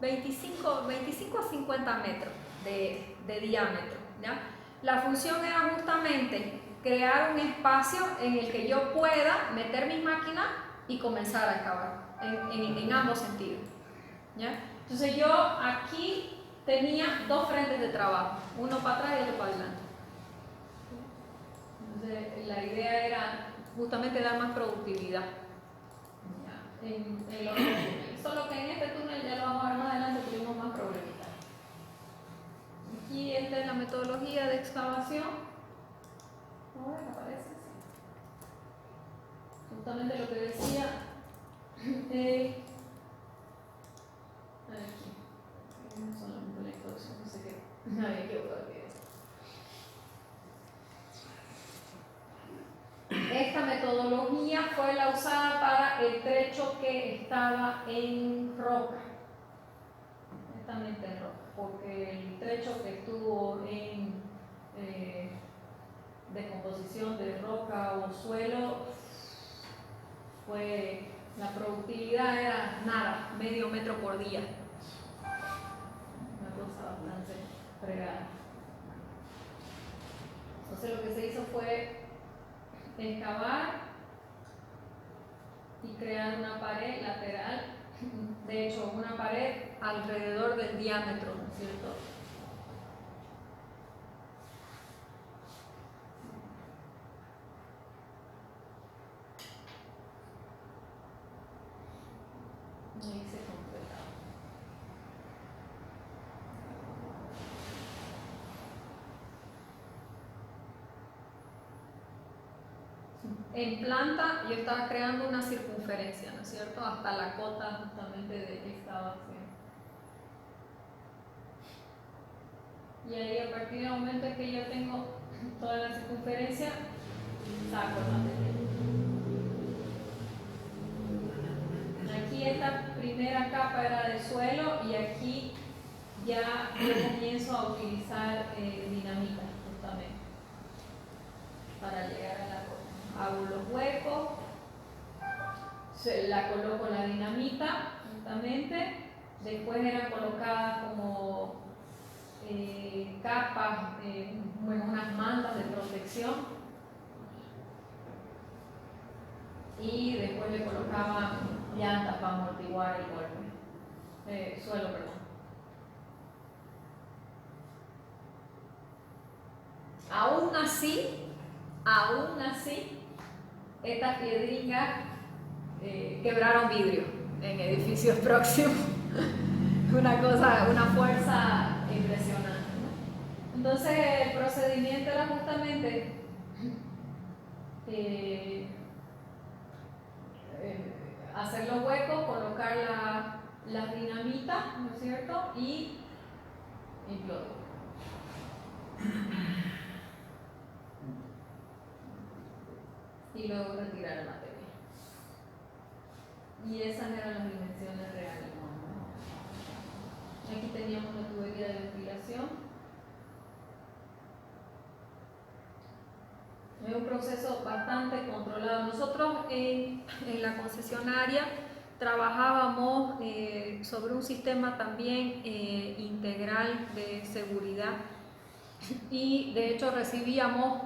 25 a 50 metros de diámetro, ¿ya? La función era justamente crear un espacio en el que yo pueda meter mis máquinas y comenzar a excavar en ambos sentidos, ¿ya? Entonces yo aquí tenía dos frentes de trabajo, uno para atrás y otro para adelante. Entonces la idea era justamente dar más productividad, ¿ya? En los túneles. Solo que en este túnel ya lo vamos a ver metodología de excavación. Ahora aparece así. Justamente lo que decía. Aquí. Solamente la introducción, no sé qué. Me había equivocado el video. Esta metodología fue la usada para el trecho que estaba en roca. Netamente en roca. Porque el trecho que estuvo en descomposición de roca o suelo, la productividad era nada, medio metro por día. Una cosa bastante fregada. Entonces lo que se hizo fue excavar y crear una pared lateral, de hecho una pared alrededor del diámetro, ¿no es cierto? Ahí se completaba. En planta yo estaba creando una circunferencia, ¿no es cierto? Hasta la cota justamente de excavación. Y ahí a partir del momento en que yo tengo toda la circunferencia, saco el material. Aquí esta primera capa era de suelo y aquí ya yo comienzo a utilizar dinamita justamente para llegar a la cota. Hago los huecos, la coloco la dinamita justamente, después eran colocadas como capas, unas mantas de protección y después le colocaba llantas para amortiguar el golpe, suelo, perdón. Aún así, estas piedringas quebraron vidrio en edificios próximos. Una fuerza impresionante, ¿no? Entonces el procedimiento era justamente hacer los huecos, colocar las dinamitas, ¿no es cierto? Y implodir. Y luego retirar el material. Y esas eran las dimensiones reales. Aquí teníamos la tubería de ventilación. Es un proceso bastante controlado. Nosotros en la concesionaria trabajábamos sobre un sistema también integral de seguridad y de hecho recibíamos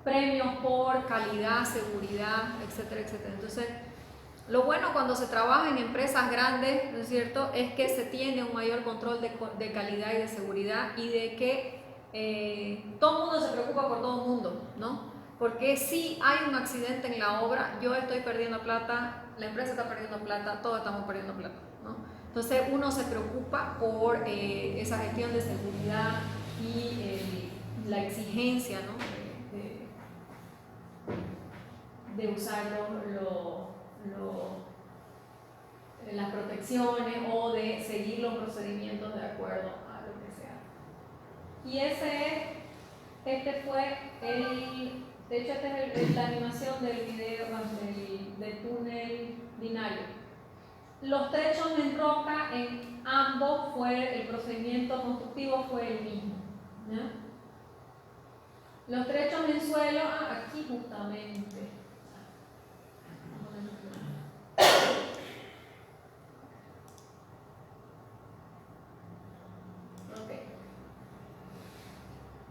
premios por calidad, seguridad, etcétera, etcétera. Entonces, lo bueno cuando se trabaja en empresas grandes, ¿no es cierto?, es que se tiene un mayor control de calidad y de seguridad y de que todo el mundo se preocupa por todo el mundo, ¿no? Porque si hay un accidente en la obra, yo estoy perdiendo plata, la empresa está perdiendo plata, todos estamos perdiendo plata, ¿no? Entonces uno se preocupa por esa gestión de seguridad y la exigencia, ¿no?, de usar las protecciones o de seguir los procedimientos de acuerdo a lo que sea. Y este fue de hecho esta es la animación del video del túnel binario. Los trechos en roca en ambos el procedimiento constructivo fue el mismo, ¿ya? Los trechos en suelo, aquí justamente.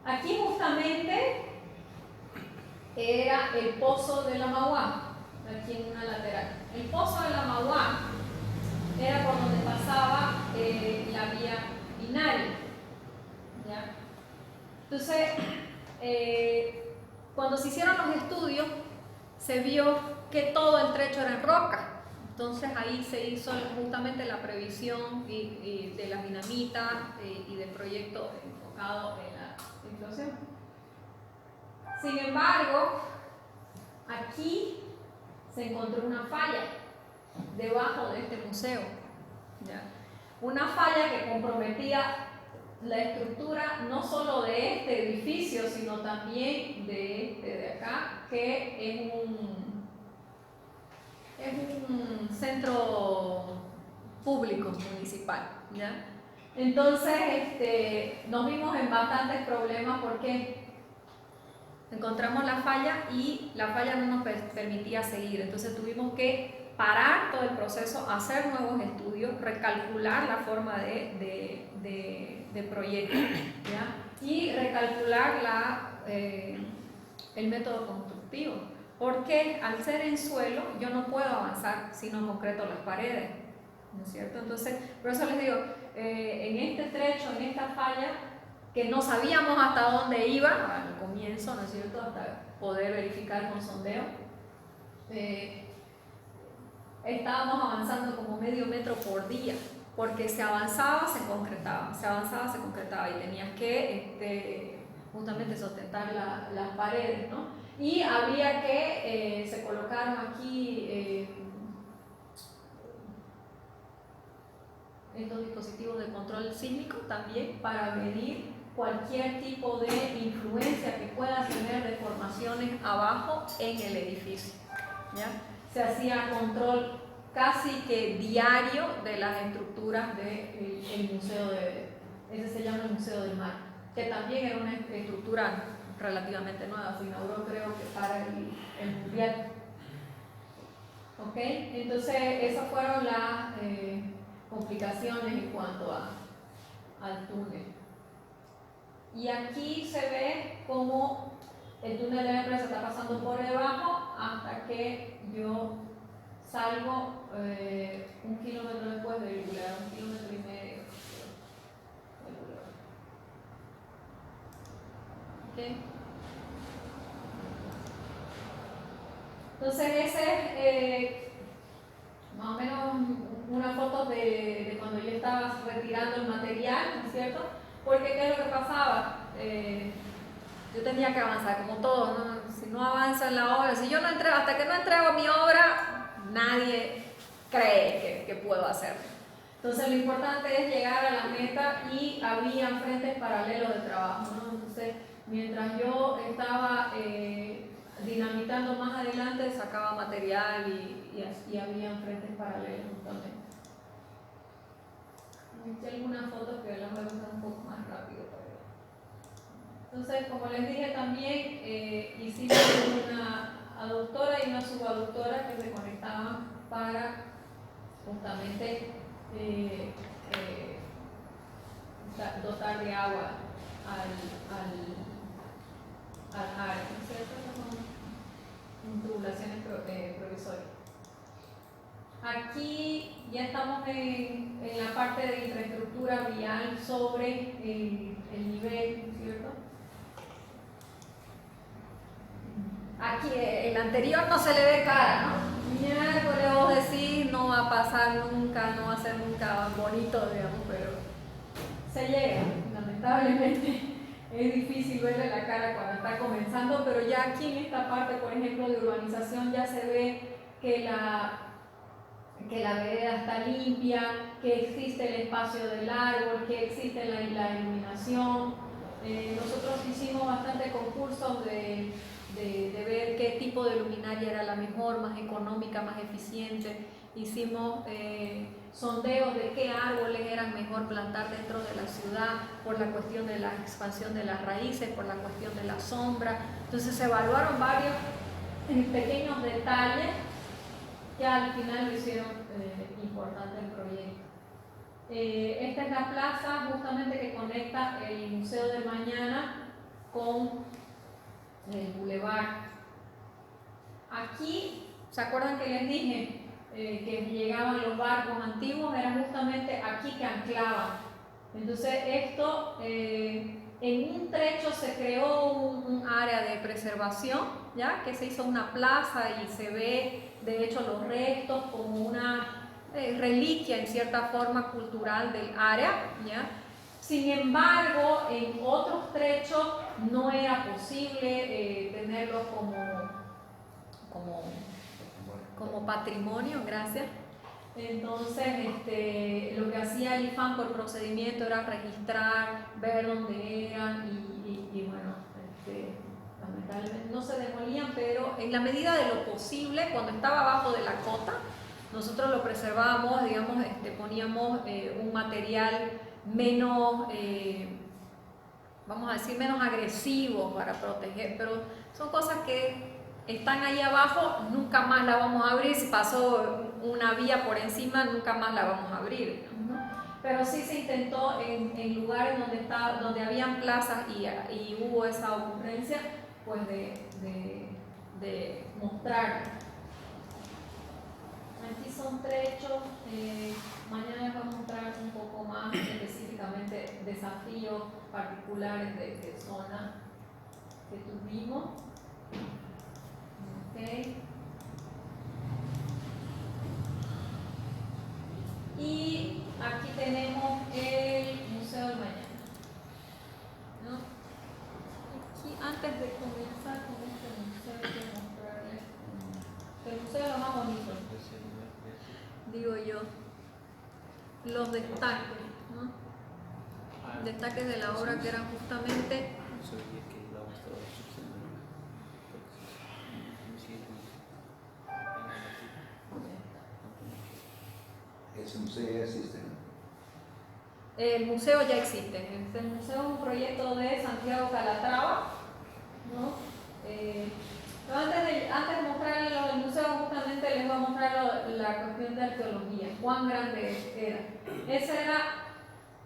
Aquí justamente era el pozo de la Mauá, aquí en una lateral. El pozo de la Mauá era por donde pasaba la vía binaria, ¿ya? Entonces, cuando se hicieron los estudios, se vio que todo el trecho era en roca. Entonces ahí se hizo justamente la previsión de las dinamitas y del proyecto enfocado en la situación. Sin embargo, aquí se encontró una falla debajo de este museo, ¿ya? Una falla que comprometía la estructura no solo de este edificio, sino también de este de acá, que es un centro público municipal, ¿ya? Entonces nos vimos en bastantes problemas porque encontramos la falla y la falla no nos permitía seguir, entonces tuvimos que parar todo el proceso, hacer nuevos estudios, recalcular la forma de proyecto, ¿ya? Y recalcular el método constructivo, porque al ser en suelo yo no puedo avanzar si no concreto las paredes, ¿no es cierto? Entonces, por eso les digo, en este trecho, en esta falla, que no sabíamos hasta dónde iba al comienzo, ¿no es cierto?, hasta poder verificar con sondeo, estábamos avanzando como medio metro por día, porque se avanzaba, se concretaba, se avanzaba, se concretaba y tenías que justamente sustentar las paredes, ¿no? Y había que, se colocaron aquí estos dispositivos de control sísmico también para medir cualquier tipo de influencia que pueda tener deformaciones abajo en el edificio, ¿ya? Se hacía control casi que diario de las estructuras del museo ese se llama el Museo del Mar, que también era una estructura relativamente nueva, se inauguró creo que para el Mundial. ¿Ok? Entonces esas fueron las complicaciones en cuanto al túnel. Y aquí se ve cómo el túnel de la empresa está pasando por debajo hasta que yo salgo 1 kilómetro después del bulevar, 1,5 kilómetros del bulevar. ¿Okay? Entonces ese es más o menos una foto de cuando yo estaba retirando el material, ¿no es cierto? Porque ¿qué es lo que pasaba? Yo tenía que avanzar, como todo, ¿no? Si no avanza en la obra, si yo no entrego, hasta que no entrego mi obra, nadie cree que puedo hacerlo. Entonces lo importante es llegar a la meta y había frentes paralelos de trabajo, ¿no? Entonces, mientras yo estaba dinamitando más adelante, sacaba material y había frentes paralelos también. Hice algunas fotos que las voy a usar un poco más rápido. Entonces, como les dije también, hicimos una aductora y una subaductora que se conectaban para justamente dotar de agua al área. Estas son tubulaciones provisorias. Aquí ya estamos en la parte de infraestructura vial sobre el nivel, ¿cierto? Aquí el anterior no se le ve cara, ¿no? Miércoles vos decís, no va a pasar nunca, no va a ser nunca bonito, digamos, pero se llega. Lamentablemente es difícil verle la cara cuando está comenzando, pero ya aquí en esta parte, por ejemplo, de urbanización ya se ve que la vereda está limpia, que existe el espacio del árbol, que existe la iluminación. Nosotros hicimos bastante concursos de ver qué tipo de luminaria era la mejor, más económica, más eficiente. Hicimos sondeos de qué árboles eran mejor plantar dentro de la ciudad por la cuestión de la expansión de las raíces, por la cuestión de la sombra. Entonces se evaluaron varios pequeños detalles que al final lo hicieron importante el proyecto. Esta es la plaza justamente que conecta el Museo del Mañana con el bulevar. Aquí, ¿se acuerdan que les dije que llegaban los barcos antiguos? Era justamente aquí que anclaban. Entonces esto, en un trecho se creó un área de preservación, ¿ya? Que se hizo una plaza y se ve de hecho los restos como una reliquia en cierta forma cultural del área, ¿ya? Sin embargo, en otros trechos no era posible tenerlos como patrimonio, gracias. Entonces, lo que hacía el IFAM por procedimiento era registrar, ver dónde eran y bueno, lamentablemente no se demolían, pero en la medida de lo posible, cuando estaba abajo de la cota, nosotros lo preservábamos, digamos, poníamos un material menos, vamos a decir, menos agresivo para proteger, pero son cosas que están ahí abajo, nunca más la vamos a abrir. Si pasó una vía por encima, nunca más la vamos a abrir, ¿no? Pero sí se intentó en lugares donde habían plazas y hubo esa ocurrencia, pues de mostrar. Aquí son trechos, mañana les voy a mostrar un poco más específicamente desafíos particulares de zona que tuvimos. Okay. Y aquí tenemos el Museo del Mañana, ¿no? Aquí, antes de comenzar con este museo, quiero mostrarles el museo es lo más bonito, digo yo, los destaques, ¿no? Destaques de la obra que eran justamente Ese museo ya existe, ¿no? el museo ya existe. El museo es un proyecto de Santiago Calatrava, ¿no? Pero antes de mostrarles el museo, justamente les voy a mostrar la cuestión de arqueología, cuán grande era. Ese era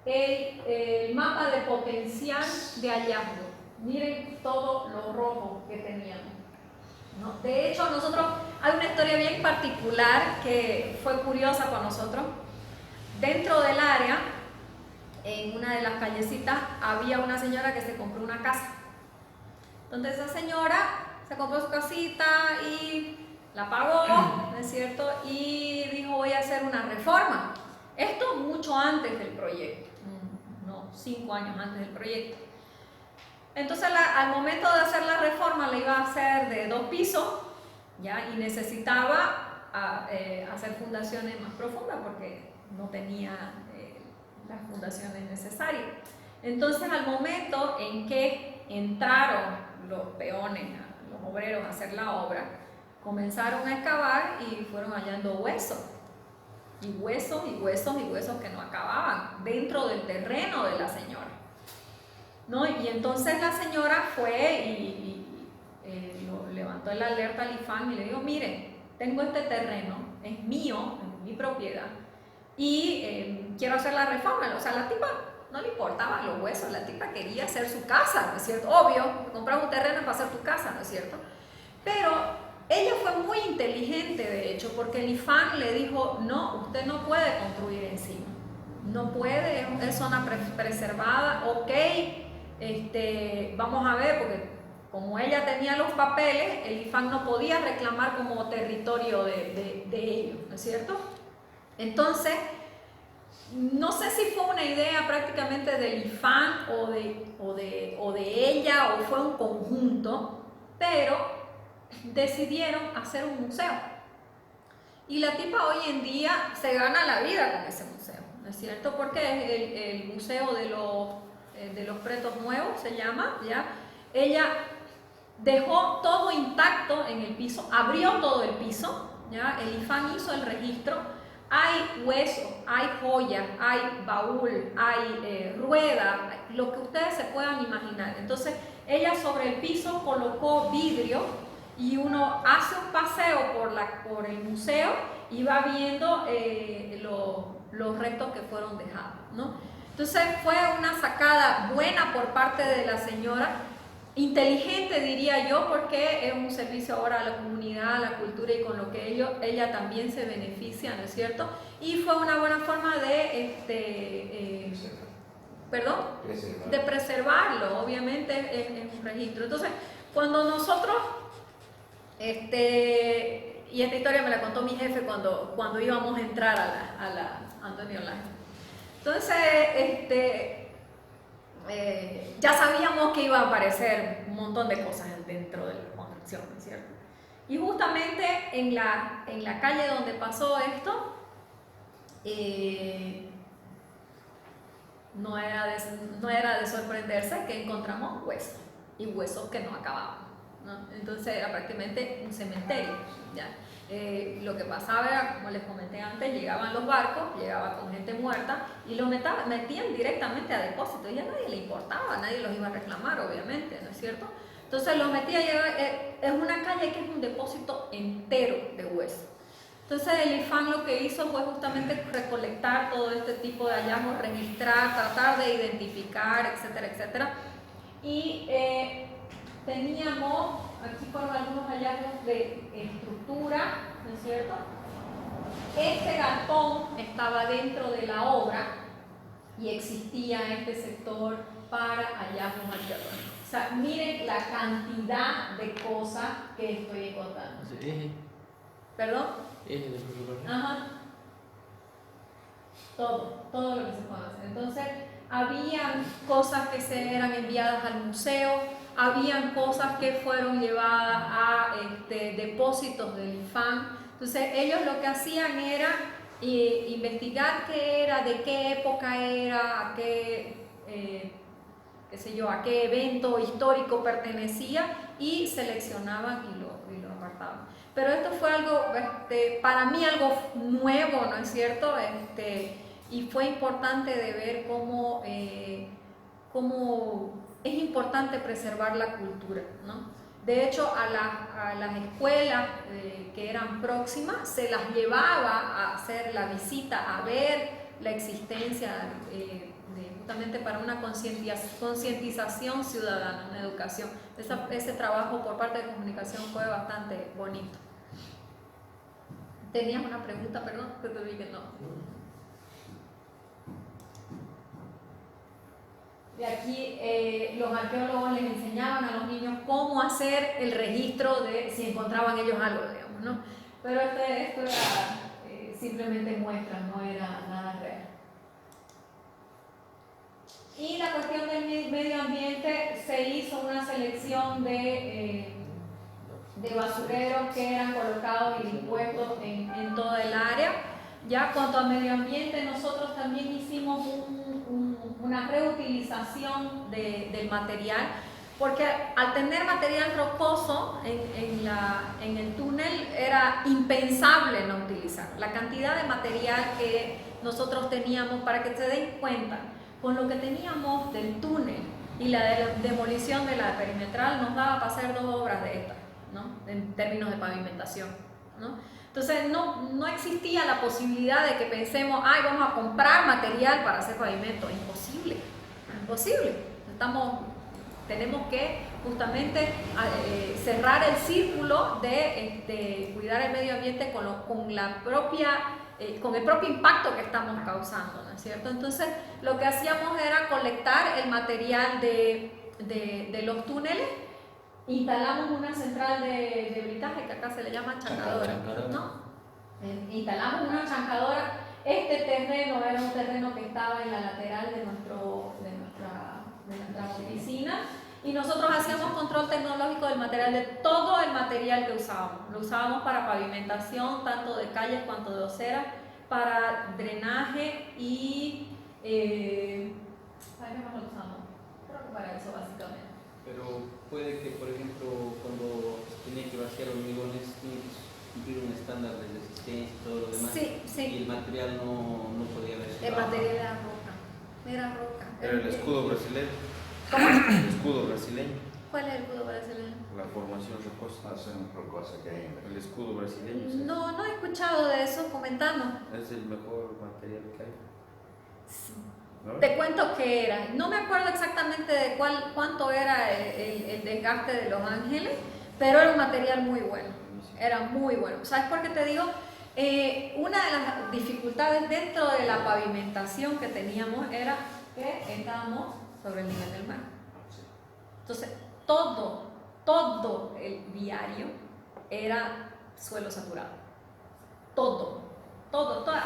el mapa de potencial de hallazgo. Miren todo lo rojo que teníamos, ¿no? De hecho, nosotros, hay una historia bien particular que fue curiosa para nosotros. Dentro del área, en una de las callecitas, había una señora que se compró una casa. Entonces esa señora se compró su casita y la pagó, ¿no es cierto? Y dijo, voy a hacer una reforma. Esto mucho antes del proyecto, no, 5 años antes del proyecto. Entonces al momento de hacer la reforma la iba a hacer de 2 pisos, ¿ya? Y necesitaba hacer fundaciones más profundas porque no tenía las fundaciones necesarias. Entonces al momento en que entraron los peones, los obreros a hacer la obra, comenzaron a excavar y fueron hallando huesos. Y huesos y huesos y huesos que no acababan dentro del terreno de la señora, ¿no? Y entonces la señora fue y levantó el alerta al IFAM y le dijo, mire, tengo este terreno, es mío, es mi propiedad, y quiero hacer la reforma. O sea, la tipa no le importaban los huesos, la tipa quería hacer su casa, ¿no es cierto? Obvio, comprar un terreno para hacer tu casa, ¿no es cierto? Pero ella fue muy inteligente, de hecho, porque el IFAM le dijo, no, usted no puede construir encima, no puede, es zona preservada, ok, vamos a ver, porque como ella tenía los papeles, el IFAM no podía reclamar como territorio de ellos, ¿no es cierto? Entonces, no sé si fue una idea prácticamente del IFAM o de ella, o fue un conjunto, pero decidieron hacer un museo. Y la tipa hoy en día se gana la vida con ese museo, ¿no es cierto? Porque es el Museo de los Pretos Nuevos, se llama, ¿ya? Ella dejó todo intacto en el piso, abrió todo el piso, ¿ya? El IFAM hizo el registro. Hay huesos, hay joyas, hay baúl, hay rueda, lo que ustedes se puedan imaginar. Entonces, ella sobre el piso colocó vidrio y uno hace un paseo por el museo y va viendo los restos que fueron dejados, ¿no? Entonces, fue una sacada buena por parte de la señora, inteligente diría yo, porque es un servicio ahora a la comunidad, a la cultura, y con lo que ella también se beneficia, ¿no es cierto? Y fue una buena forma de preservarlo, obviamente es un registro. Entonces, cuando nosotros, y esta historia me la contó mi jefe cuando íbamos a entrar a la Antonio Laje. Entonces, ya sabíamos que iba a aparecer un montón de cosas dentro de la construcción, ¿no es cierto? Y justamente en la calle donde pasó esto, no era de sorprenderse que encontramos huesos, y huesos que no acababan, ¿no? Entonces era prácticamente un cementerio, ¿ya? Lo que pasaba era, como les comenté antes, llegaban los barcos, llegaba con gente muerta y los metían directamente a depósitos, y a nadie le importaba, nadie los iba a reclamar, obviamente, ¿no es cierto? Entonces los metía, es una calle que es un depósito entero de huesos. Entonces el IFAN lo que hizo fue justamente recolectar todo este tipo de hallazgos, registrar, tratar de identificar, etcétera, etcétera. Y teníamos, aquí fueron algunos hallazgos de estructura, ¿no es cierto? Este galpón estaba dentro de la obra y existía este sector para hallazgos arqueológicos. O sea, miren la cantidad de cosas que estoy encontrando. ¿Perdón? Ajá. Todo lo que se puede hacer. Entonces, habían cosas que se eran enviadas al museo, habían cosas que fueron llevadas a depósitos del IFAN. Entonces, ellos lo que hacían era investigar qué era, de qué época era, a qué, a qué evento histórico pertenecía, y seleccionaban y lo apartaban. Pero esto fue algo, para mí algo nuevo, ¿no es cierto? Y fue importante de ver cómo es importante preservar la cultura, ¿no? De hecho, a las escuelas que eran próximas se las llevaba a hacer la visita, a ver la existencia, justamente para una concientización ciudadana, una educación. Ese trabajo por parte de comunicación fue bastante bonito. ¿Tenías una pregunta, perdón? Te dije no. De aquí los arqueólogos les enseñaban a los niños cómo hacer el registro de si encontraban ellos algo, digamos, ¿no? Pero esto era simplemente muestra, no era nada real. Y la cuestión del medio ambiente, se hizo una selección de basureros que eran colocados y dispuestos en toda el área. Ya cuanto al medio ambiente, nosotros también hicimos una reutilización del material, porque al tener material rocoso en el túnel era impensable no utilizar. La cantidad de material que nosotros teníamos, para que se den cuenta, con lo que teníamos del túnel y la demolición de la perimetral, nos daba para hacer 2 obras de estas, ¿no? En términos de pavimentación, ¿no? Entonces no existía la posibilidad de que pensemos, ay, vamos a comprar material para hacer pavimento. Imposible. Tenemos que justamente cerrar el círculo de cuidar el medio ambiente con el propio impacto que estamos causando, ¿no es cierto? Entonces lo que hacíamos era colectar el material de los túneles. Instalamos una central de britaje, que acá se le llama chancadora, ¿no? Instalamos una chancadora. Este terreno era un terreno que estaba en la lateral de nuestra oficina, y nosotros hacíamos control tecnológico del material, de todo el material que usábamos. Lo usábamos para pavimentación, tanto de calles cuanto de aceras, para drenaje y... ¿para qué más lo usamos? Creo que para eso básicamente. Pero puede que, por ejemplo, cuando tenía que vaciar hormigones, tiene que cumplir un estándar de resistencia y todo lo demás. Sí. Y el material no podía haber sido. El material era roca. Era el escudo brasileño. ¿Cómo? El escudo brasileño. ¿Cuál es el escudo brasileño? La formación rocosa. rocosa que hay. El escudo brasileño. ¿Sí? No he escuchado de eso, comentando. Es el mejor material que hay. Sí. ¿No? Te cuento qué era. No me acuerdo exactamente de cuánto era el desgaste de Los Ángeles, pero era un material muy bueno. Era muy bueno. ¿Sabes por qué te digo? Una de las dificultades dentro de la pavimentación que teníamos era que estábamos sobre el nivel del mar. Entonces, todo el viario era suelo saturado. Todo.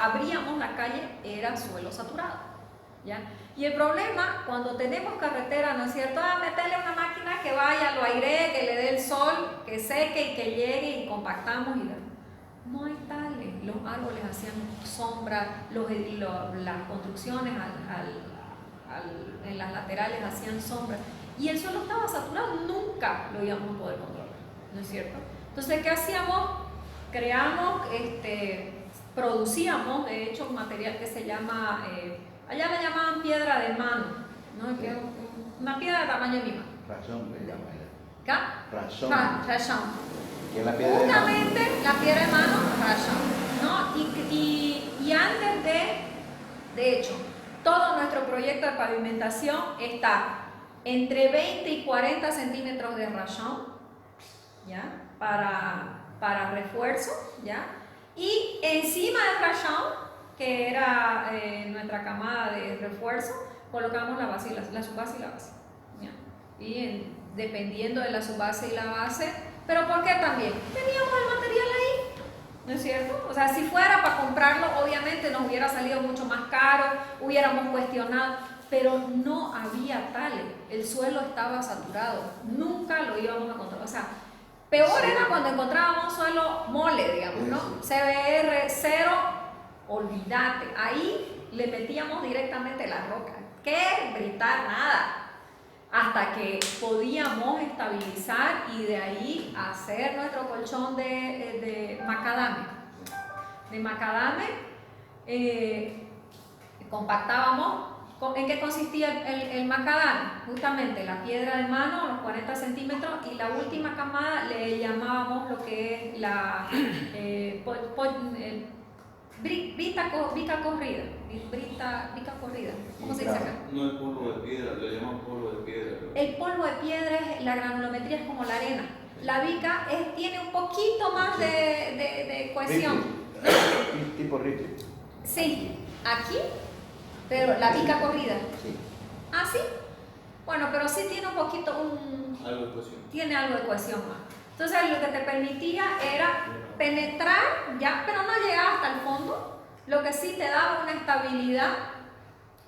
Abríamos la calle, era suelo saturado. ¿ya? Y el problema, cuando tenemos carretera, ¿no es cierto? Meterle una máquina que vaya, lo airee, que le dé el sol, que seque y que llegue y compactamos. No hay tales. Los árboles hacían sombra, las construcciones en las laterales hacían sombra. Y el suelo estaba saturado, nunca lo íbamos a poder controlar, ¿no es cierto? Entonces, ¿qué hacíamos? Creamos, producíamos, de hecho, un material que se llama, allá le llamaban piedra de mano, ¿no? Que es una piedra de tamaño mínimo. Razón, le llama ella. ¿Qué? Razón. Rayón. ¿Qué es la piedra de mano? Justamente la piedra de mano, rayón, ¿no? Y antes de hecho, todo nuestro proyecto de pavimentación está entre 20 y 40 centímetros de rayón, ¿ya? Para refuerzo, ¿ya? Y encima del rayón, que era nuestra camada de refuerzo, colocamos la base y la subbase y la base, ¿ya? Y dependiendo de la subbase y la base, pero ¿por qué también? Teníamos el material ahí, ¿no es cierto? O sea, si fuera para comprarlo, obviamente nos hubiera salido mucho más caro, hubiéramos cuestionado, pero no había tales, el suelo estaba saturado, nunca lo íbamos a encontrar. O sea, peor era cuando encontrábamos suelo mole, digamos, ¿no? CBR 0, olvídate, ahí le metíamos directamente la roca, ¿qué? Britar, nada. Hasta que podíamos estabilizar y de ahí hacer nuestro colchón de macadame. De macadame compactábamos. ¿En qué consistía el macadame? Justamente la piedra de mano, los 40 centímetros, y la última camada le llamábamos lo que es la bica corrida. ¿Cómo se dice acá? No es polvo de piedra, le llaman polvo de piedra. El polvo de piedra, la granulometría es como la arena. La bica tiene un poquito más de cohesión. Tipo ripio. Sí, aquí, pero la bica corrida. Sí. ¿Ah, sí? Bueno, pero sí tiene un poquito, Algo de cohesión. tiene algo de cohesión más. Entonces lo que te permitía era penetrar, ya, pero no llegaba hasta el fondo, lo que sí te daba una estabilidad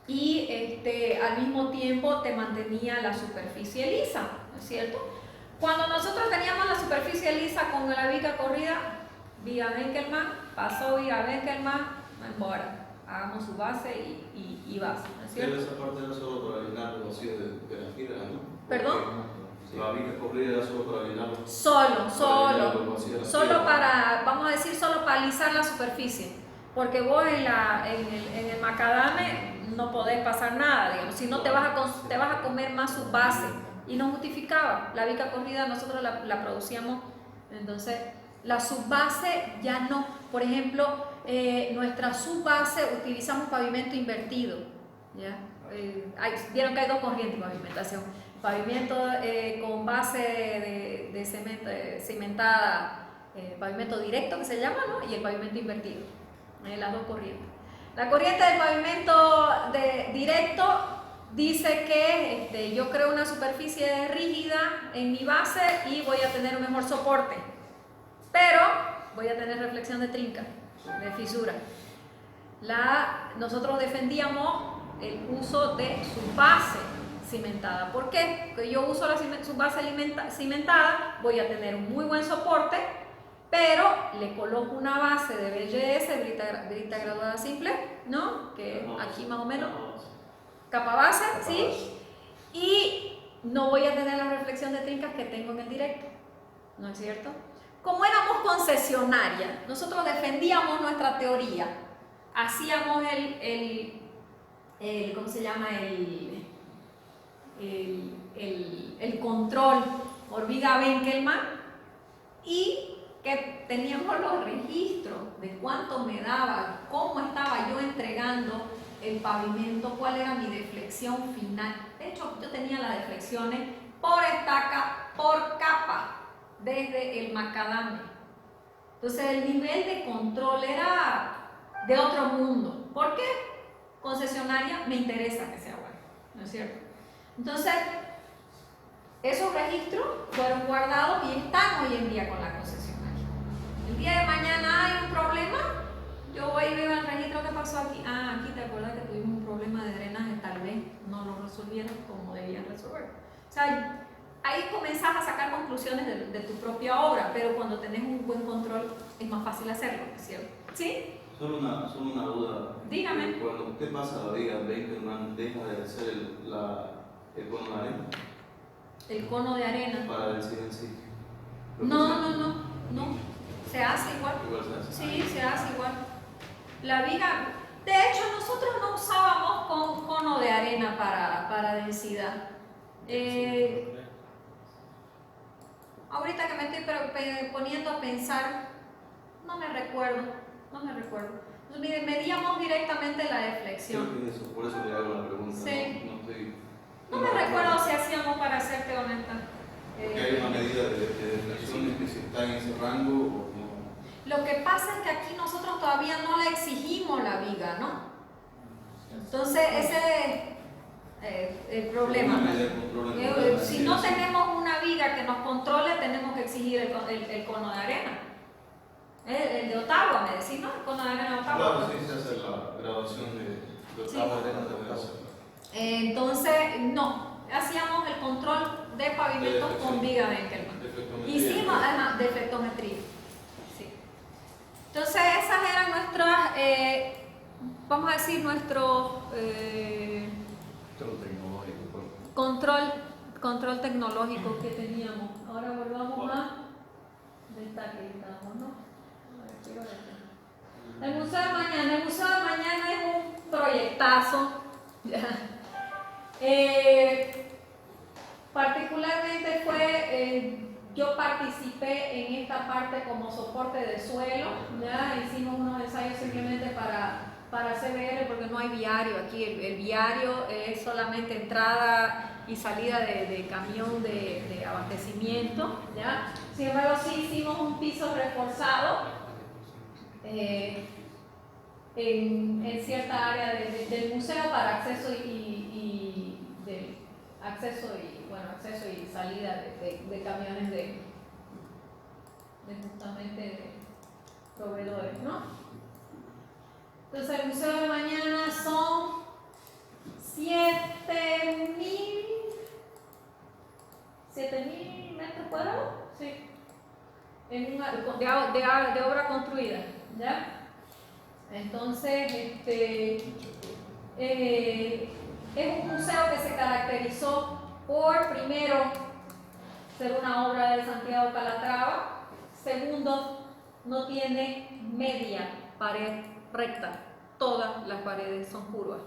y al mismo tiempo te mantenía la superficie lisa, ¿no es cierto? Cuando nosotros teníamos la superficie lisa con la bica corrida, vía Benkelman, pasó vía Benkelman, embora, hagamos su base y base, ¿no es cierto? Esa parte era solo para llenar los vacíos de la tira, ¿no? ¿Perdón? La viga corrida era solo para llenar los Solo para, vamos a decir, solo para alisar la superficie, porque vos en el macadame no podés pasar nada, digamos, si no te vas a comer más su base, y no justificaba. La bica corrida nosotros la producíamos, entonces la subbase ya no. Por ejemplo, nuestra subbase utilizamos pavimento invertido, ¿ya? Vieron que hay dos corrientes de pavimentación: pavimento con base de cemento, cimentada, pavimento directo que se llama, ¿no? Y el pavimento invertido, las dos corrientes. La corriente del pavimento directo dice que yo creo una superficie rígida en mi base y voy a tener un mejor soporte, pero voy a tener reflexión de trinca, de fisura. Nosotros defendíamos el uso de su base cimentada. ¿Por qué? Porque yo uso su base cimentada, voy a tener un muy buen soporte, pero le coloco una base de BGS, brita graduada simple, ¿no? Que aquí más o menos, capa base, ¿sí? Y no voy a tener la reflexión de trincas que tengo en el directo, ¿no es cierto? Como éramos concesionaria, nosotros defendíamos nuestra teoría, hacíamos ¿cómo se llama? El control hormiga Benkelman, y que teníamos los registros de cuánto me daba, cómo estaba yo entregando el pavimento, cuál era mi deflexión final. De hecho, yo tenía las deflexiones por estaca, por capa, desde el macadame. Entonces el nivel de control era de otro mundo. ¿Por qué? Concesionaria, me interesa que sea bueno, ¿no es cierto? Entonces, esos registros fueron guardados y están hoy en día con la concesionaria. El día de mañana hay un problema, yo voy y veo el registro que pasó aquí. Ah, aquí te acuerdas que tuvimos un problema de drenaje O sea, ahí comenzás a sacar conclusiones de tu propia obra, pero cuando tenés un buen control es más fácil hacerlo, ¿cierto? ¿Sí? Solo una duda. Dígame. Cuando, ¿qué pasa a la viga? Benkelman deja de hacer el cono de arena El cono de arena. para el CNC. No. Se hace igual. Igual se hace. Sí, se hace igual. La viga, de hecho, nosotros no usábamos cono de arena para densidad. Ahorita que me estoy poniendo a pensar, no me recuerdo. Entonces, miren, medíamos directamente la deflexión. Creo que es eso, por eso le hago la pregunta. Sí. No No me recuerdo si hacíamos, para serte honesta. Porque hay una medida de deflexión que si está en ese rango o no. Lo que pasa es que aquí nosotros todavía no le exigimos la viga, ¿no? Entonces, ese es el problema. Si no tenemos una viga que nos controle, tenemos que exigir el cono de arena. El de Ottawa, me decís, ¿no? El cono de arena de Ottawa. Claro, sí, se hace la grabación de Ottawa de arena de Ottawa. Entonces, no. Hacíamos el control de pavimentos con viga Benkelman. Hicimos además deflectometría. Sí. Entonces, esas eran nuestras, vamos a decir, nuestro control tecnológico que teníamos. Ahora volvamos a destaque, estamos, ¿no? El museo de mañana. El museo de mañana es un proyectazo. Particularmente yo participé en esta parte como soporte de suelo, ya hicimos unos ensayos simplemente para CBR porque no hay viario aquí, el viario es solamente entrada y salida de camión de abastecimiento, ¿ya? Sin embargo sí hicimos un piso reforzado en cierta área del museo para acceso y salida de camiones de justamente de proveedores, ¿no? Entonces el museo de mañana son 7.000 metros cuadrados, sí, de obra construida, ¿ya? Entonces, es un museo que se caracterizó por, primero, ser una obra de Santiago Calatrava. Segundo, no tiene media pared recta. Todas las paredes son curvas.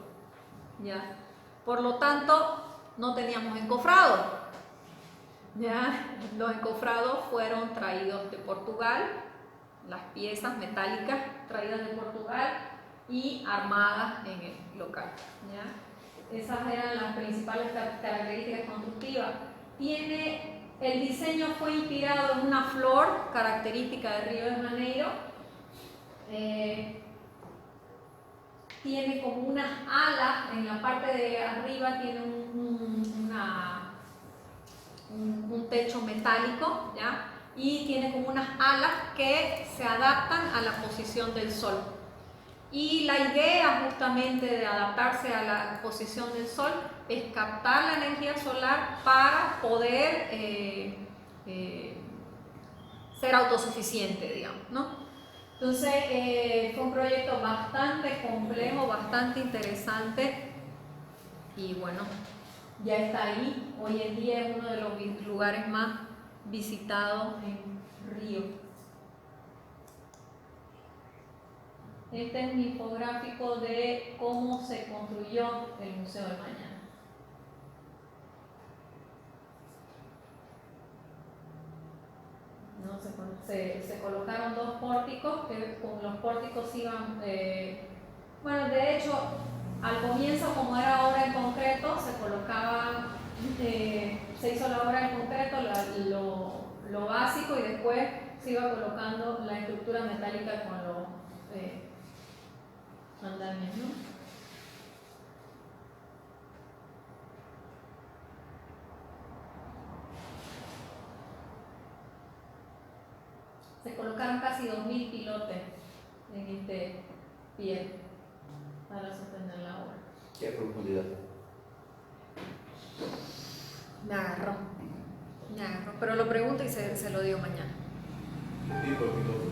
¿Ya? Por lo tanto, no teníamos encofrado. ¿Ya? Los encofrados fueron traídos de Portugal. Las piezas metálicas traídas de Portugal y armadas en el local. ¿Ya? Esas eran las principales características constructivas. El diseño fue inspirado en una flor característica de Río de Janeiro. Tiene como unas alas, en la parte de arriba tiene un techo metálico, ¿ya? Y tiene como unas alas que se adaptan a la posición del sol. Y la idea justamente de adaptarse a la posición del sol es captar la energía solar para poder ser autosuficiente, digamos, ¿no? Entonces fue un proyecto bastante complejo, bastante interesante y bueno, ya está ahí. Hoy en día es uno de los lugares más visitados en Río. Este es un infográfico de cómo se construyó el Museo del Mañana. ¿No? Se colocaron dos pórticos, que con los pórticos iban, bueno, de hecho, al comienzo, como era obra en concreto, se colocaba, se hizo la obra en concreto, lo básico, y después se iba colocando la estructura metálica con los andamios, ¿no? Se colocaron casi 2.000 pilotes en este pie para sostener la obra. ¿Qué profundidad? Me agarró, pero lo pregunto y se lo digo mañana. ¿Qué tipo de piloto?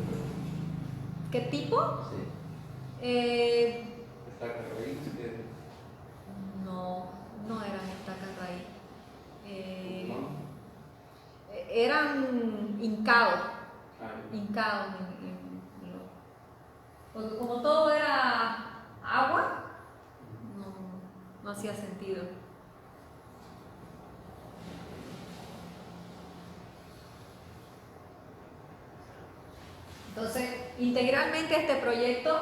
¿Qué tipo? Sí. ¿Estaca raíz? No eran estacas raíz. ¿No? Eran hincados. Hincados porque como todo era agua, no hacía sentido. Entonces, integralmente este proyecto,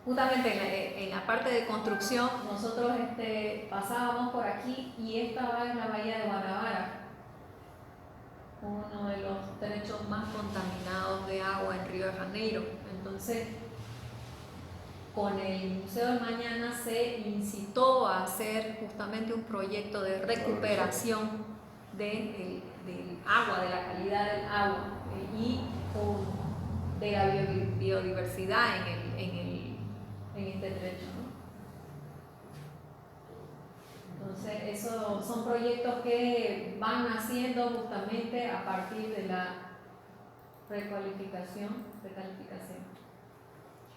justamente en la parte de construcción, nosotros pasábamos por aquí y esta es la bahía de Guanabara, uno de los trechos más contaminados de agua en Río de Janeiro. Entonces, con el Museo del Mañana se incitó a hacer justamente un proyecto de recuperación del agua, de la calidad del agua y de la biodiversidad en este trecho, ¿no? Entonces, esos son proyectos que van naciendo justamente a partir de la recalificación.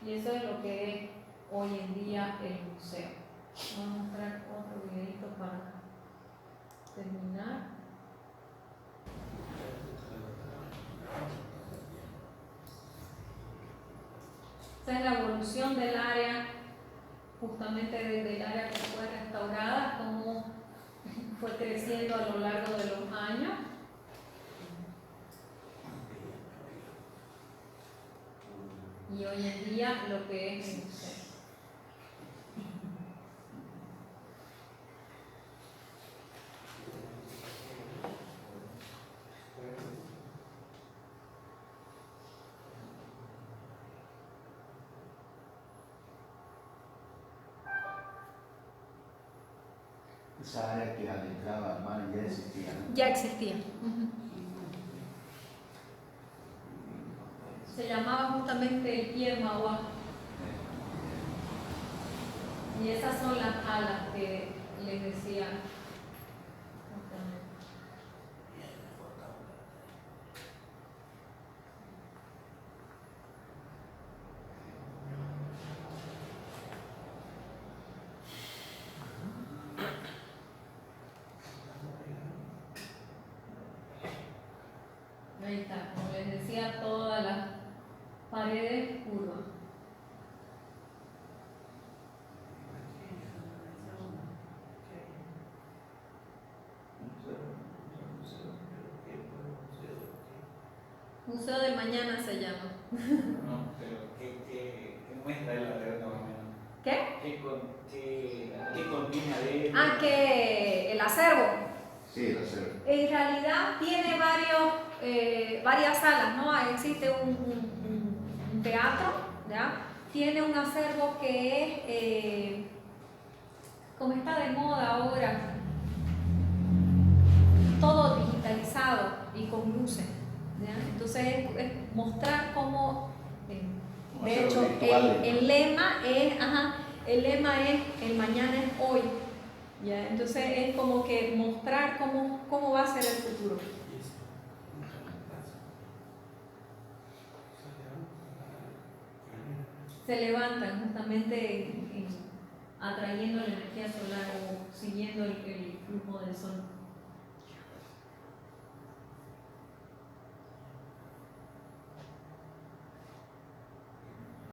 Y eso es lo que es hoy en día el museo. Voy a mostrar otro videito para terminar. Esta es la evolución del área, justamente desde el área que fue restaurada, cómo fue creciendo a lo largo de los años. Y hoy en día lo que es el museo. Esa área que adentraba al mar ya existía, ¿no? Ya existía. Se llamaba justamente el Pier Mauá. Y esas son las alas que les decía. Ahí está, como les decía, todas las paredes curvas. Museo del Mañana se llama. No, pero ¿qué muestra el alrededor más o menos? ¿Qué? ¿Qué contiene adentro? Que el acervo. Sí, el acervo. En realidad tiene varias salas, ¿no? Existe un teatro, ¿ya? Tiene un acervo que es, como está de moda ahora, todo digitalizado y con luces, ¿ya? Entonces es mostrar cómo, de hecho, el lema es el mañana es hoy. ¿Ya? Entonces es como que mostrar cómo va a ser el futuro. Se levantan justamente atrayendo la energía solar o siguiendo el flujo del sol.